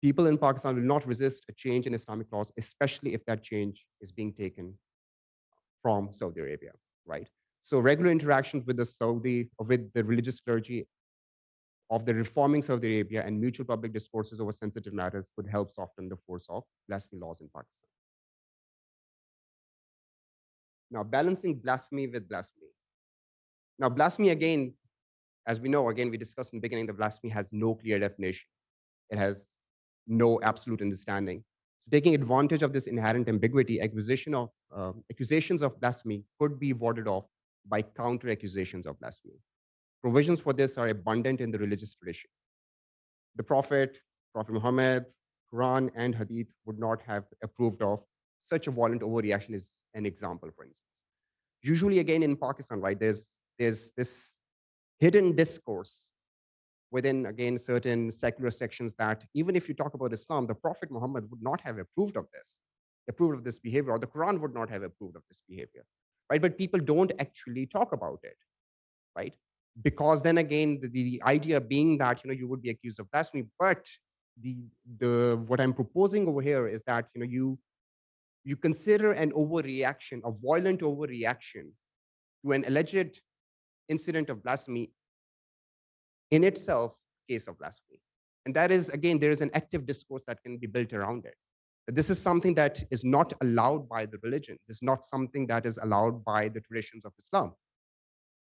People in Pakistan will not resist a change in Islamic laws, especially if that change is being taken from Saudi Arabia, right? So regular interactions with with the religious clergy of the reforming Saudi Arabia and mutual public discourses over sensitive matters could help soften the force of blasphemy laws in Pakistan. Now, balancing blasphemy with blasphemy. Now, blasphemy, again, as we know, again, we discussed in the beginning, that blasphemy has no clear definition. It has no absolute understanding. So taking advantage of this inherent ambiguity, accusations of blasphemy could be warded off by counter accusations of blasphemy. Provisions for this are abundant in the religious tradition. The Prophet Muhammad, Quran, and Hadith would not have approved of such a violent overreaction as an example, for instance. Usually, again, in Pakistan, right, there's this hidden discourse within, again, certain secular sections that even if you talk about Islam, the Prophet Muhammad would not have approved of this behavior, or the Quran would not have approved of this behavior, right? But people don't actually talk about it, right? Because then again, the idea being that, you would be accused of blasphemy, but what I'm proposing over here is that, you consider an overreaction, a violent overreaction to an alleged incident of blasphemy in itself case of blasphemy. And that is, again, there is an active discourse that can be built around it. This is something that is not allowed by the religion. This is not something that is allowed by the traditions of Islam.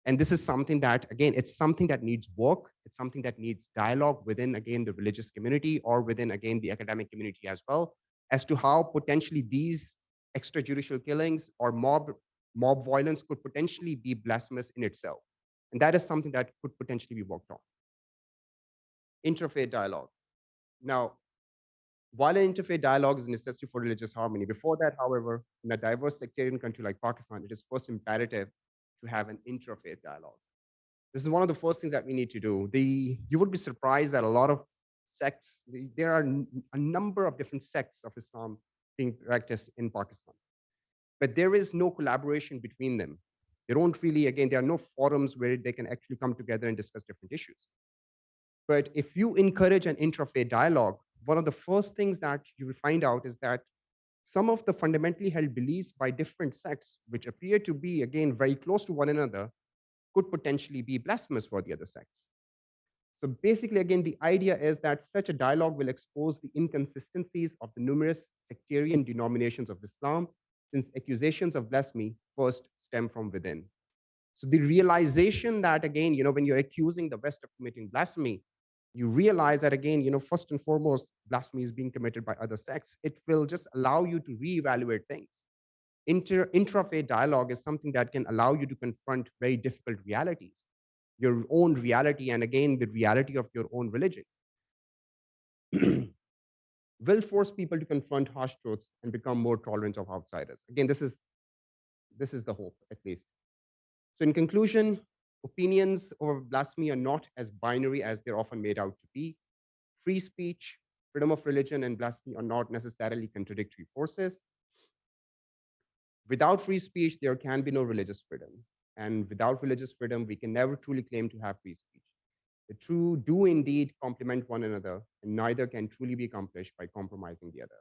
And this is something that, again, it's something that needs work. It's something that needs dialogue within, again, the religious community or within, again, the academic community as well, as to how potentially these extrajudicial killings or mob violence could potentially be blasphemous in itself. And that is something that could potentially be worked on. Interfaith dialogue. Now, while an interfaith dialogue is a necessity for religious harmony, before that, however, in a diverse sectarian country like Pakistan, it is first imperative to have an interfaith dialogue. This is one of the first things that we need to do. You would be surprised that a lot of sects, there are a number of different sects of Islam being practiced in Pakistan, but there is no collaboration between them. They don't really, again, there are no forums where they can actually come together and discuss different issues. But if you encourage an interfaith dialogue, one of the first things that you will find out is that some of the fundamentally held beliefs by different sects, which appear to be, again, very close to one another, could potentially be blasphemous for the other sects. So basically, again, the idea is that such a dialogue will expose the inconsistencies of the numerous sectarian denominations of Islam, since accusations of blasphemy first stem from within. So the realization that, again, when you're accusing the West of committing blasphemy, you realize that, again, first and foremost, blasphemy is being committed by other sects. It will just allow you to reevaluate things. Intra-faith dialogue is something that can allow you to confront very difficult realities, your own reality, and again, the reality of your own religion. Will force people to confront harsh truths and become more tolerant of outsiders. Again, this is the hope, at least. So in conclusion, opinions over blasphemy are not as binary as they're often made out to be. Free speech, freedom of religion, and blasphemy are not necessarily contradictory forces. Without free speech, there can be no religious freedom. And without religious freedom, we can never truly claim to have free speech. The two do indeed complement one another, and neither can truly be accomplished by compromising the other.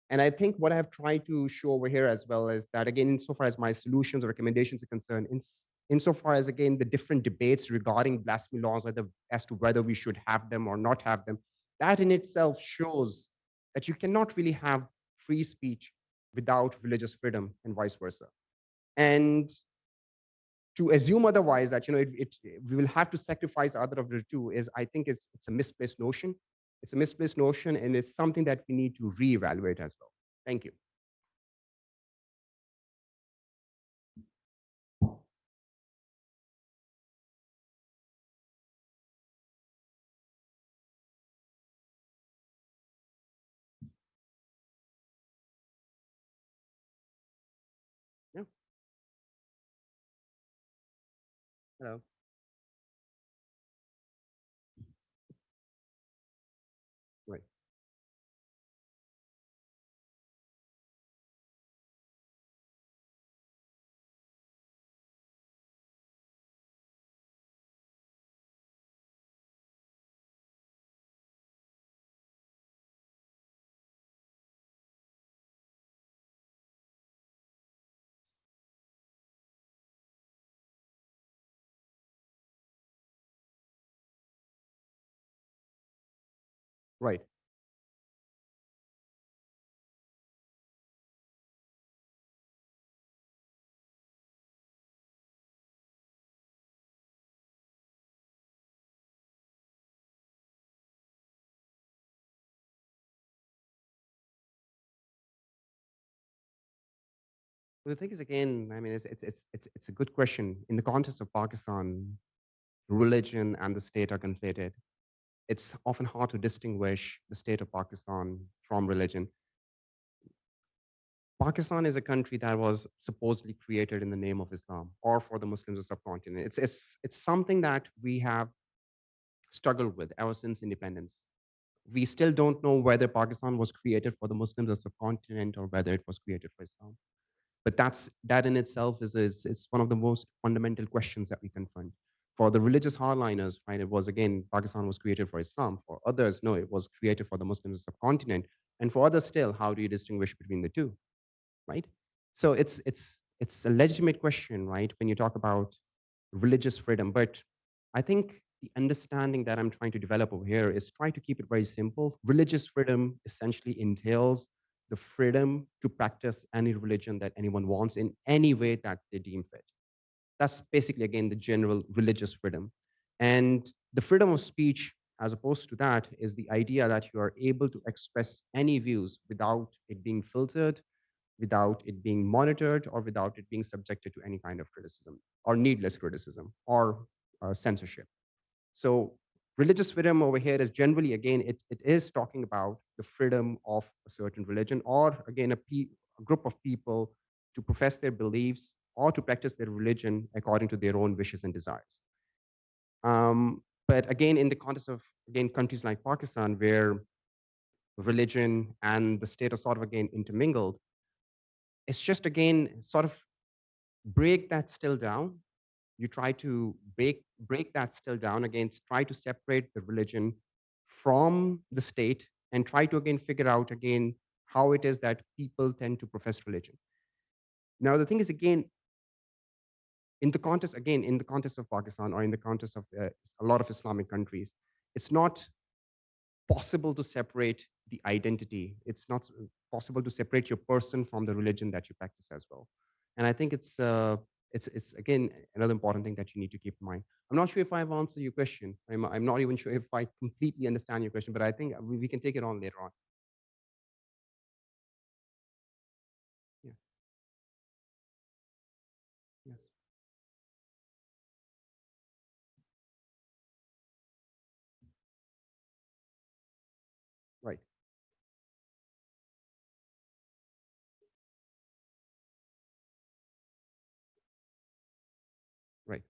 And I think what I have tried to show over here as well is that, again, insofar as my solutions or recommendations are concerned, insofar as, again, the different debates regarding blasphemy laws as to whether we should have them or not have them, that in itself shows that you cannot really have free speech without religious freedom and vice versa. And to assume otherwise, that we will have to sacrifice either of the two, is, I think, it's a misplaced notion. It's a misplaced notion, and it's something that we need to reevaluate as well. Thank you. Yeah. Hello. Right. Right. Well, the thing is, again, I mean, it's a good question. In the context of Pakistan, religion and the state are conflated. It's often hard to distinguish the state of Pakistan from religion. Pakistan is a country that was supposedly created in the name of Islam or for the Muslims of the subcontinent. It's something that we have struggled with ever since independence. We still don't know whether Pakistan was created for the Muslims of the subcontinent or whether it was created for Islam. But that in itself is it's one of the most fundamental questions that we confront. For the religious hardliners, right, it was, again, Pakistan was created for Islam. For others, no, it was created for the Muslims of the subcontinent. And for others still, how do you distinguish between the two, right? So it's a legitimate question, right, when you talk about religious freedom. But I think the understanding that I'm trying to develop over here is try to keep it very simple. Religious freedom essentially entails the freedom to practice any religion that anyone wants in any way that they deem fit. That's basically, again, the general religious freedom. And the freedom of speech, as opposed to that, is the idea that you are able to express any views without it being filtered, without it being monitored, or without it being subjected to any kind of criticism or needless criticism or censorship. So religious freedom over here is generally, again, it is talking about the freedom of a certain religion, or, again, a group of people to profess their beliefs or to practice their religion according to their own wishes and desires. But again, in the context of, again, countries like Pakistan, where religion and the state are sort of, again, intermingled, it's just, again, sort of break that still down. You try to break that still down, again, try to separate the religion from the state, and try to again figure out again how it is that people tend to profess religion. Now, the thing is, again, in the context of Pakistan or in the context of a lot of Islamic countries, it's not possible to separate the identity. It's not possible to separate your person from the religion that you practice as well. And I think it's again another important thing that you need to keep in mind. I'm not sure if I've answered your question. I'm not even sure if I completely understand your question, but I think we can take it on later on. Yeah. Yes. Right. Right.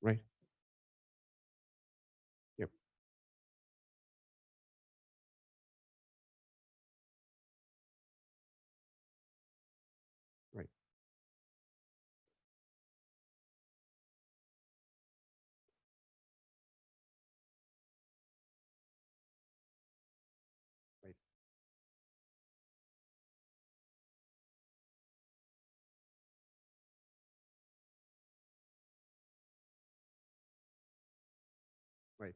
Right. Yep. Right. Right. Right.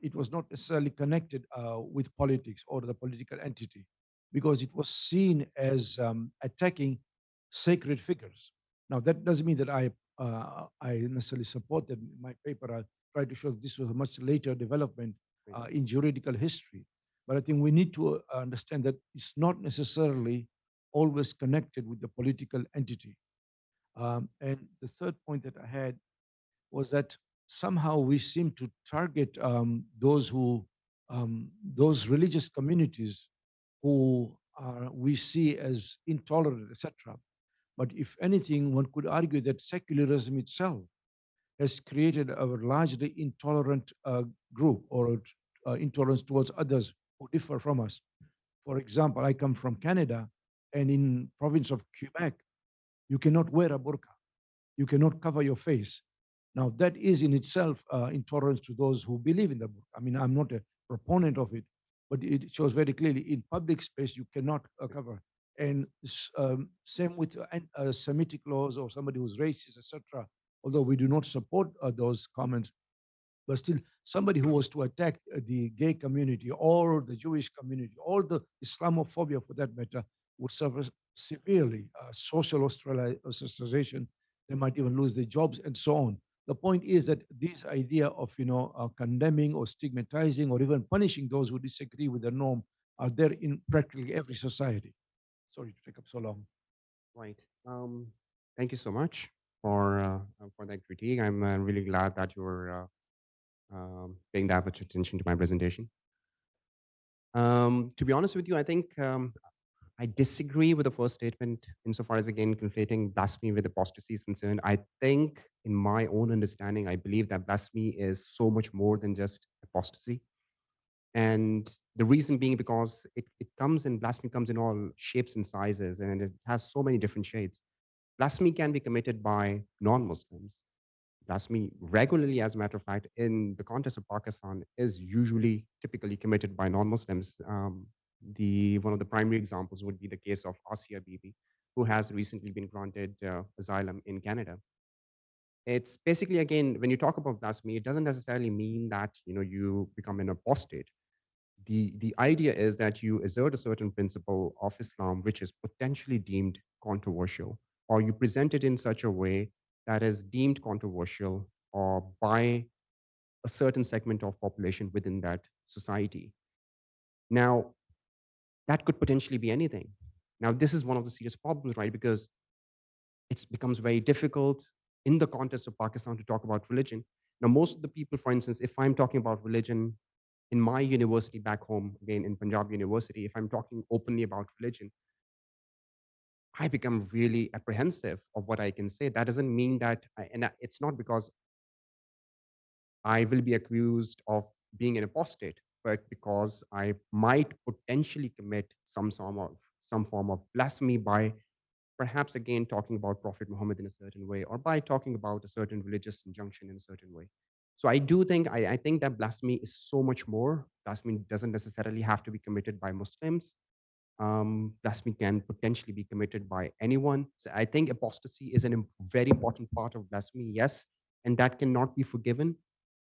It was not necessarily connected with politics or the political entity because it was seen as attacking sacred figures. Now, that doesn't mean that I necessarily support that. In my paper, I try to show that this was a much later development Right. in juridical history. But I think we need to understand that it's not necessarily always connected with the political entity. And the third point that I had was that somehow we seem to target those religious communities who we see as intolerant, etc. But if anything, one could argue that secularism itself has created a largely intolerant group or intolerance towards others who differ from us. For example, I come from Canada, and in province of Quebec, you cannot wear a burqa. You cannot cover your face. Now, that is in itself intolerance to those who believe in the book. I mean, I'm not a proponent of it, but it shows very clearly in public space you cannot cover. And same with Semitic laws or somebody who's racist, etc. Although we do not support those comments, but still somebody who was to attack the gay community or the Jewish community or the Islamophobia for that matter would suffer severely social ostracization. They might even lose their jobs and so on. The point is that this idea of condemning or stigmatizing or even punishing those who disagree with the norm are there in practically every society. Sorry to take up so long. Right. Thank you so much for that critique. I'm really glad that you're paying that much attention to my presentation. To be honest with you, I think I disagree with the first statement insofar as, again, conflating blasphemy with apostasy is concerned. I think, in my own understanding, I believe that blasphemy is so much more than just apostasy. And the reason being because blasphemy comes in all shapes and sizes, and it has so many different shades. Blasphemy can be committed by non-Muslims. Blasphemy regularly, as a matter of fact, in the context of Pakistan, is usually typically committed by non-Muslims. One of the primary examples would be the case of Asiya Bibi, who has recently been granted asylum in Canada. It's basically, again, when you talk about blasphemy, it doesn't necessarily mean that you become an apostate. The idea is that you assert a certain principle of Islam which is potentially deemed controversial, or you present it in such a way that is deemed controversial or by a certain segment of population within that society. Now, that could potentially be anything. Now, this is one of the serious problems, right? Because it becomes very difficult in the context of Pakistan to talk about religion. Now, most of the people, for instance, if I'm talking about religion in my university back home, again in Punjab University, if I'm talking openly about religion, I become really apprehensive of what I can say. That doesn't mean that, it's not because I will be accused of being an apostate, but because I might potentially commit some form of blasphemy by perhaps again talking about Prophet Muhammad in a certain way, or by talking about a certain religious injunction in a certain way. So I do think I think that blasphemy is so much more. Blasphemy doesn't necessarily have to be committed by Muslims. Blasphemy can potentially be committed by anyone. So I think apostasy is a very important part of blasphemy, yes, and that cannot be forgiven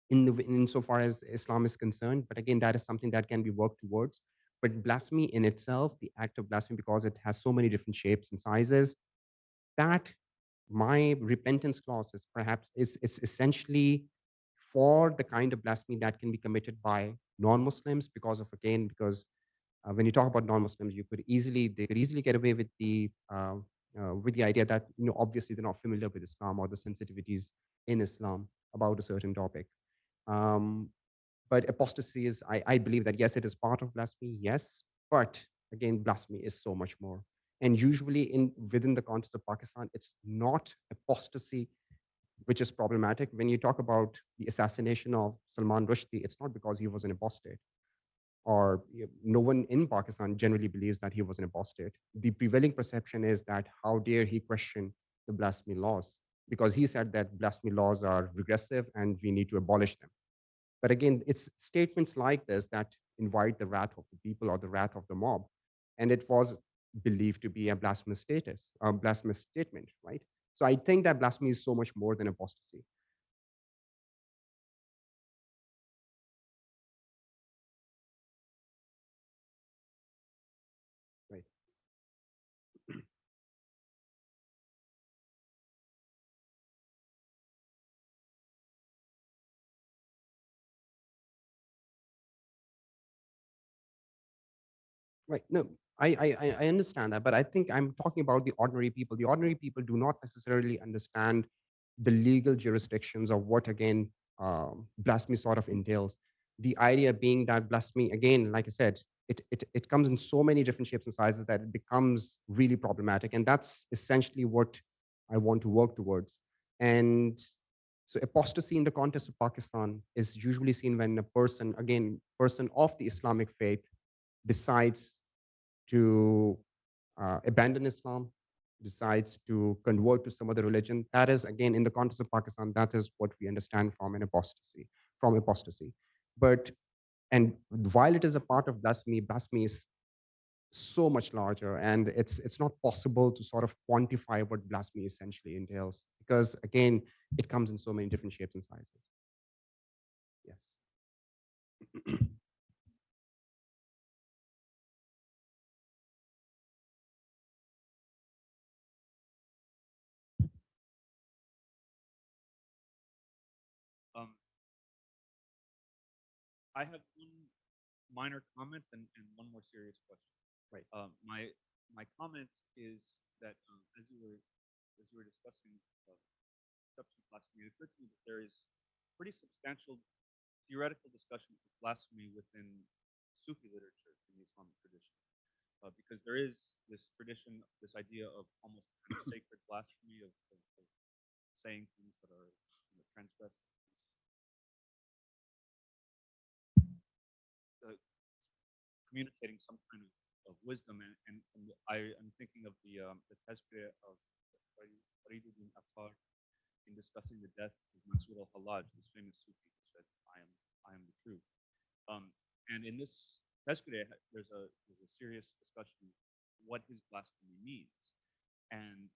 insofar as Islam is concerned. But again, that is something that can be worked towards. But blasphemy in itself, the act of blasphemy, because it has so many different shapes and sizes, that my repentance clause is perhaps is essentially for the kind of blasphemy that can be committed by non-Muslims because when you talk about non-Muslims, they could easily get away with the idea that obviously they're not familiar with Islam or the sensitivities in Islam about a certain topic. Um, but apostasy is, I believe that yes, it is part of blasphemy, yes, but again, blasphemy is so much more. And usually within the context of Pakistan, it's not apostasy which is problematic. When you talk about the assassination of Salman Rushdie, it's not because he was an apostate, or no one in Pakistan generally believes that he was an apostate. The prevailing perception is that how dare he question the blasphemy laws, because he said that blasphemy laws are regressive and we need to abolish them. But again, it's statements like this that invite the wrath of the people or the wrath of the mob. And it was believed to be a blasphemous statement, right? So I think that blasphemy is so much more than apostasy. Right. Right. No, I understand that, but I think I'm talking about the ordinary people. The ordinary people do not necessarily understand the legal jurisdictions of what again blasphemy sort of entails. The idea being that blasphemy, again, like I said, it comes in so many different shapes and sizes that it becomes really problematic, and that's essentially what I want to work towards. And so apostasy in the context of Pakistan is usually seen when a person, again, person of the Islamic faith, decides to abandon Islam, decides to convert to some other religion. That is, again, in the context of Pakistan, that is what we understand from apostasy. But, and while it is a part of blasphemy, blasphemy is so much larger, and it's not possible to sort of quantify what blasphemy essentially entails, because again, it comes in so many different shapes and sizes. Yes. Um, I have one minor comment and one more serious question. Right. My comment is that as you were discussing conception of blasphemy, it occurred to me that there is pretty substantial theoretical discussion of blasphemy within Sufi literature in the Islamic tradition, because there is this tradition, this idea of almost kind of sacred blasphemy of saying things that are transgressive, uh, communicating some kind of wisdom. And I am thinking of the tazkirah of Fariduddin Attar in discussing the death of Mansur al-Hallaj, this famous Sufi who said, I am the truth." Um, and in this tazkirah, there's a serious discussion of what his blasphemy means, and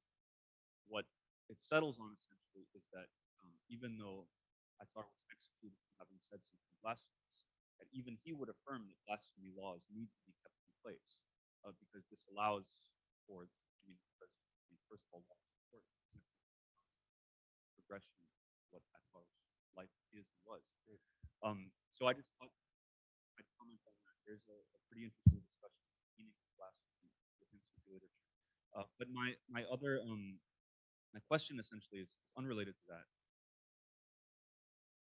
what it settles on essentially is that even though Attar was executed for having said something blasphemous, that even he would affirm that blasphemy laws need to be kept in place, because this allows for, I mean, first of all, law support progression, what Athar's life is and was. So I just thought I'd comment on that. There's a pretty interesting discussion of the meaning of blasphemy within Sufi literature. But my other my question essentially is unrelated to that.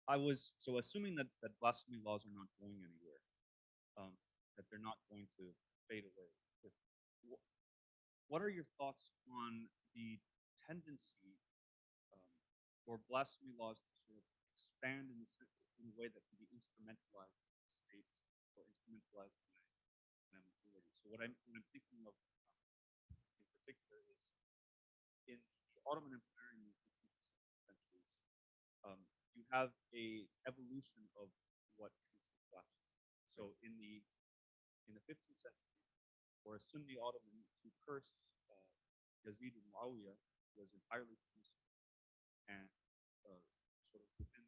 I was so assuming that blasphemy laws are not going anywhere, that they're not going to fade away. What are your thoughts on the tendency for blasphemy laws to sort of expand in a way that can be instrumentalized by the state or instrumentalized by a majority? So what I'm thinking of in particular is in the Ottoman Empire in the 15th centuries, you have a evolution of what constitutes blasphemy. So in the 15th century, for a Sunni Ottoman to curse Yazid and Muawiyah was entirely permissible and sort of within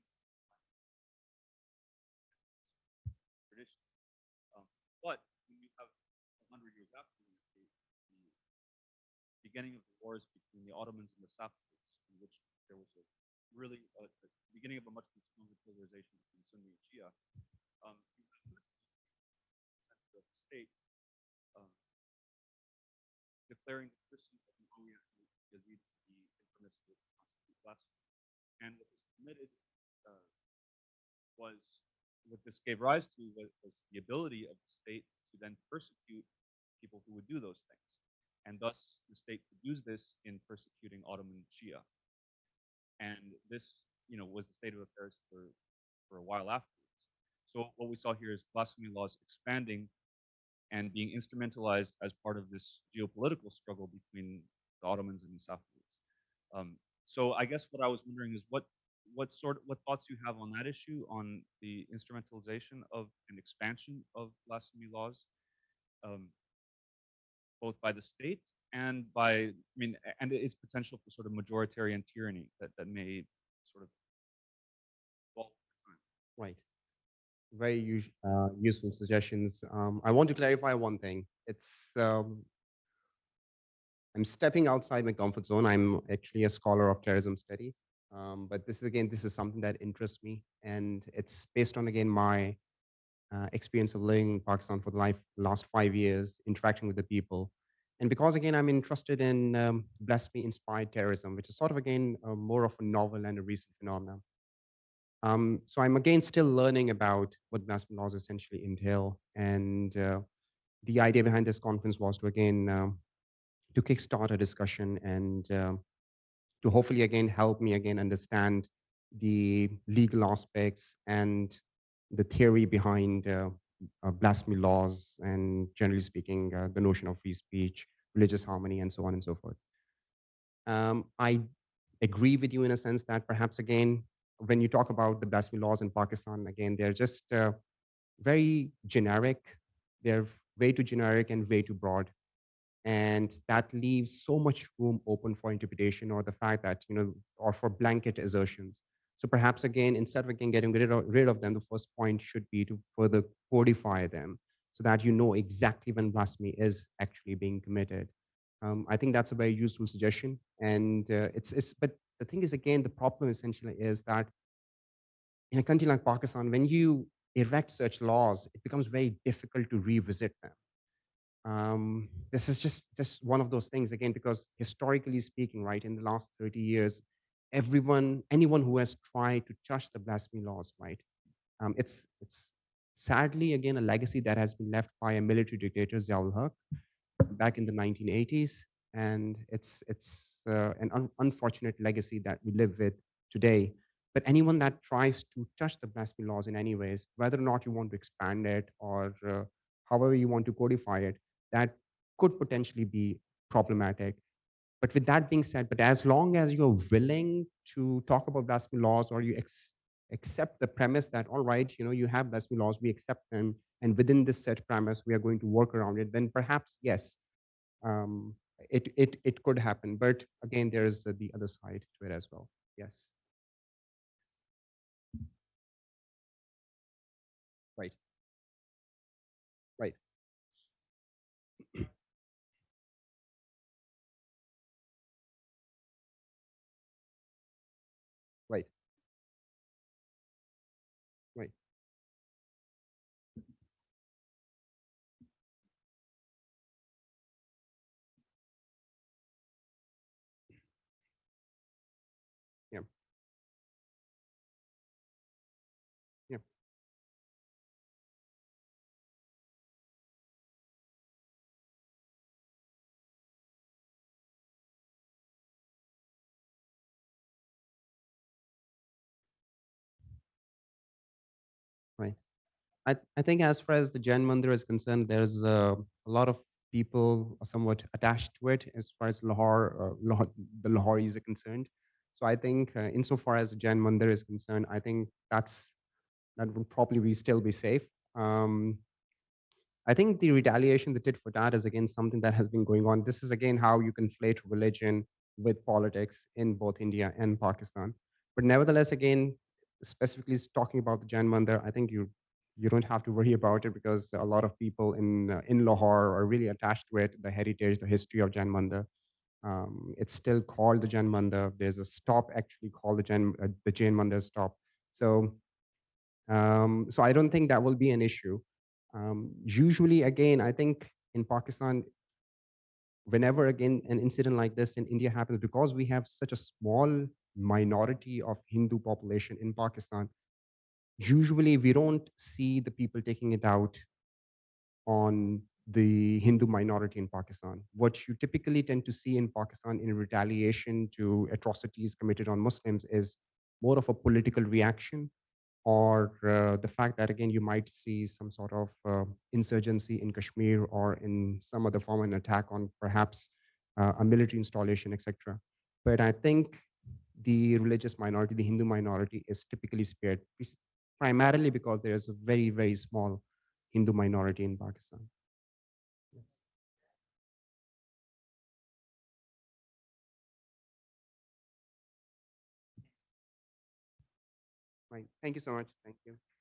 tradition. But when you have 100 years after the beginning of the wars between the Ottomans and the Safavids, in which there was a really the beginning of a much stronger polarization between Sunni and Shia, you have the center of the state um, declaring the Christians of Muawiyah and Yazid to be impermissible to constitute blasphemy. And what was permitted was what this gave rise to was the ability of the state to then persecute people who would do those things. And thus, the state could use this in persecuting Ottoman Shia. And this, was the state of affairs for a while afterwards. So what we saw here is blasphemy laws expanding and being instrumentalized as part of this geopolitical struggle between the Ottomans and the Safavids. So I guess what I was wondering is what thoughts you have on that issue, on the instrumentalization of an expansion of blasphemy laws, both by the state and and its potential for sort of majoritarian tyranny that may sort of evolve over time. Right. Very useful suggestions. I want to clarify one thing. I'm stepping outside my comfort zone. I'm actually a scholar of terrorism studies. But this is something that interests me. And it's based on, again, my experience of living in Pakistan for the last 5 years, interacting with the people. And because, again, I'm interested in blasphemy-inspired terrorism, which is sort of, again, more of a novel and a recent phenomenon. So I'm, again, still learning about what blasphemy laws essentially entail. And the idea behind this conference was to, again, to kickstart a discussion and to hopefully, again, help me, again, understand the legal aspects and the theory behind blasphemy laws and, generally speaking, the notion of free speech, religious harmony, and so on and so forth. I agree with you in a sense that perhaps, again, when you talk about the blasphemy laws in Pakistan, again, they're just very generic. They're way too generic and way too broad. And that leaves so much room open for interpretation, or the fact that, or for blanket assertions. So perhaps, again, instead of, again, getting rid of them, the first point should be to further codify them so that you know exactly when blasphemy is actually being committed. I think that's a very useful suggestion. And but the thing is, again, the problem essentially is that in a country like Pakistan, when you erect such laws, it becomes very difficult to revisit them. This is just one of those things, again, because historically speaking, right, in the last 30 years, anyone who has tried to touch the blasphemy laws, right, it's sadly, again, a legacy that has been left by a military dictator, Ziaul Haq, back in the 1980s. And it's an unfortunate legacy that we live with today. But anyone that tries to touch the blasphemy laws in any ways, whether or not you want to expand it or however you want to codify it, that could potentially be problematic. But with that being said, but as long as you're willing to talk about blasphemy laws, or you accept the premise that, all right, you have blasphemy laws, we accept them, and within this set premise, we are going to work around it, then perhaps, yes, it could happen. But again, there's the other side to it as well. Yes. Right. Right. Yeah. Yeah. Right. I think as far as the Jain Mandir is concerned, there's a lot of people are somewhat attached to it as far as Lahore, the Lahoris are concerned. So I think insofar as the Jain Mandir is concerned, I think that would probably be still be safe. Um, I think the retaliation they did for that is again something that has been going on. This is again how you conflate religion with politics in both India and Pakistan. But nevertheless, again, specifically talking about the Jain Mandir, I think you don't have to worry about it because a lot of people in Lahore are really attached to it, the heritage, the history of Jain Mandir. It's still called the Jain Mandir. There's a stop actually called the Jain Mandir stop. So so I don't think that will be an issue. Usually, again, I think in Pakistan, whenever again an incident like this in India happens, because we have such a small minority of Hindu population in Pakistan, usually we don't see the people taking it out on the Hindu minority in Pakistan. What you typically tend to see in Pakistan in retaliation to atrocities committed on Muslims is more of a political reaction or the fact that again you might see some sort of insurgency in Kashmir or in some other form an attack on perhaps a military installation, etc. But I think the religious minority, the Hindu minority, is typically spared primarily because there is a very small Hindu minority in Pakistan. Yes. Right. Thank you so much. Thank you.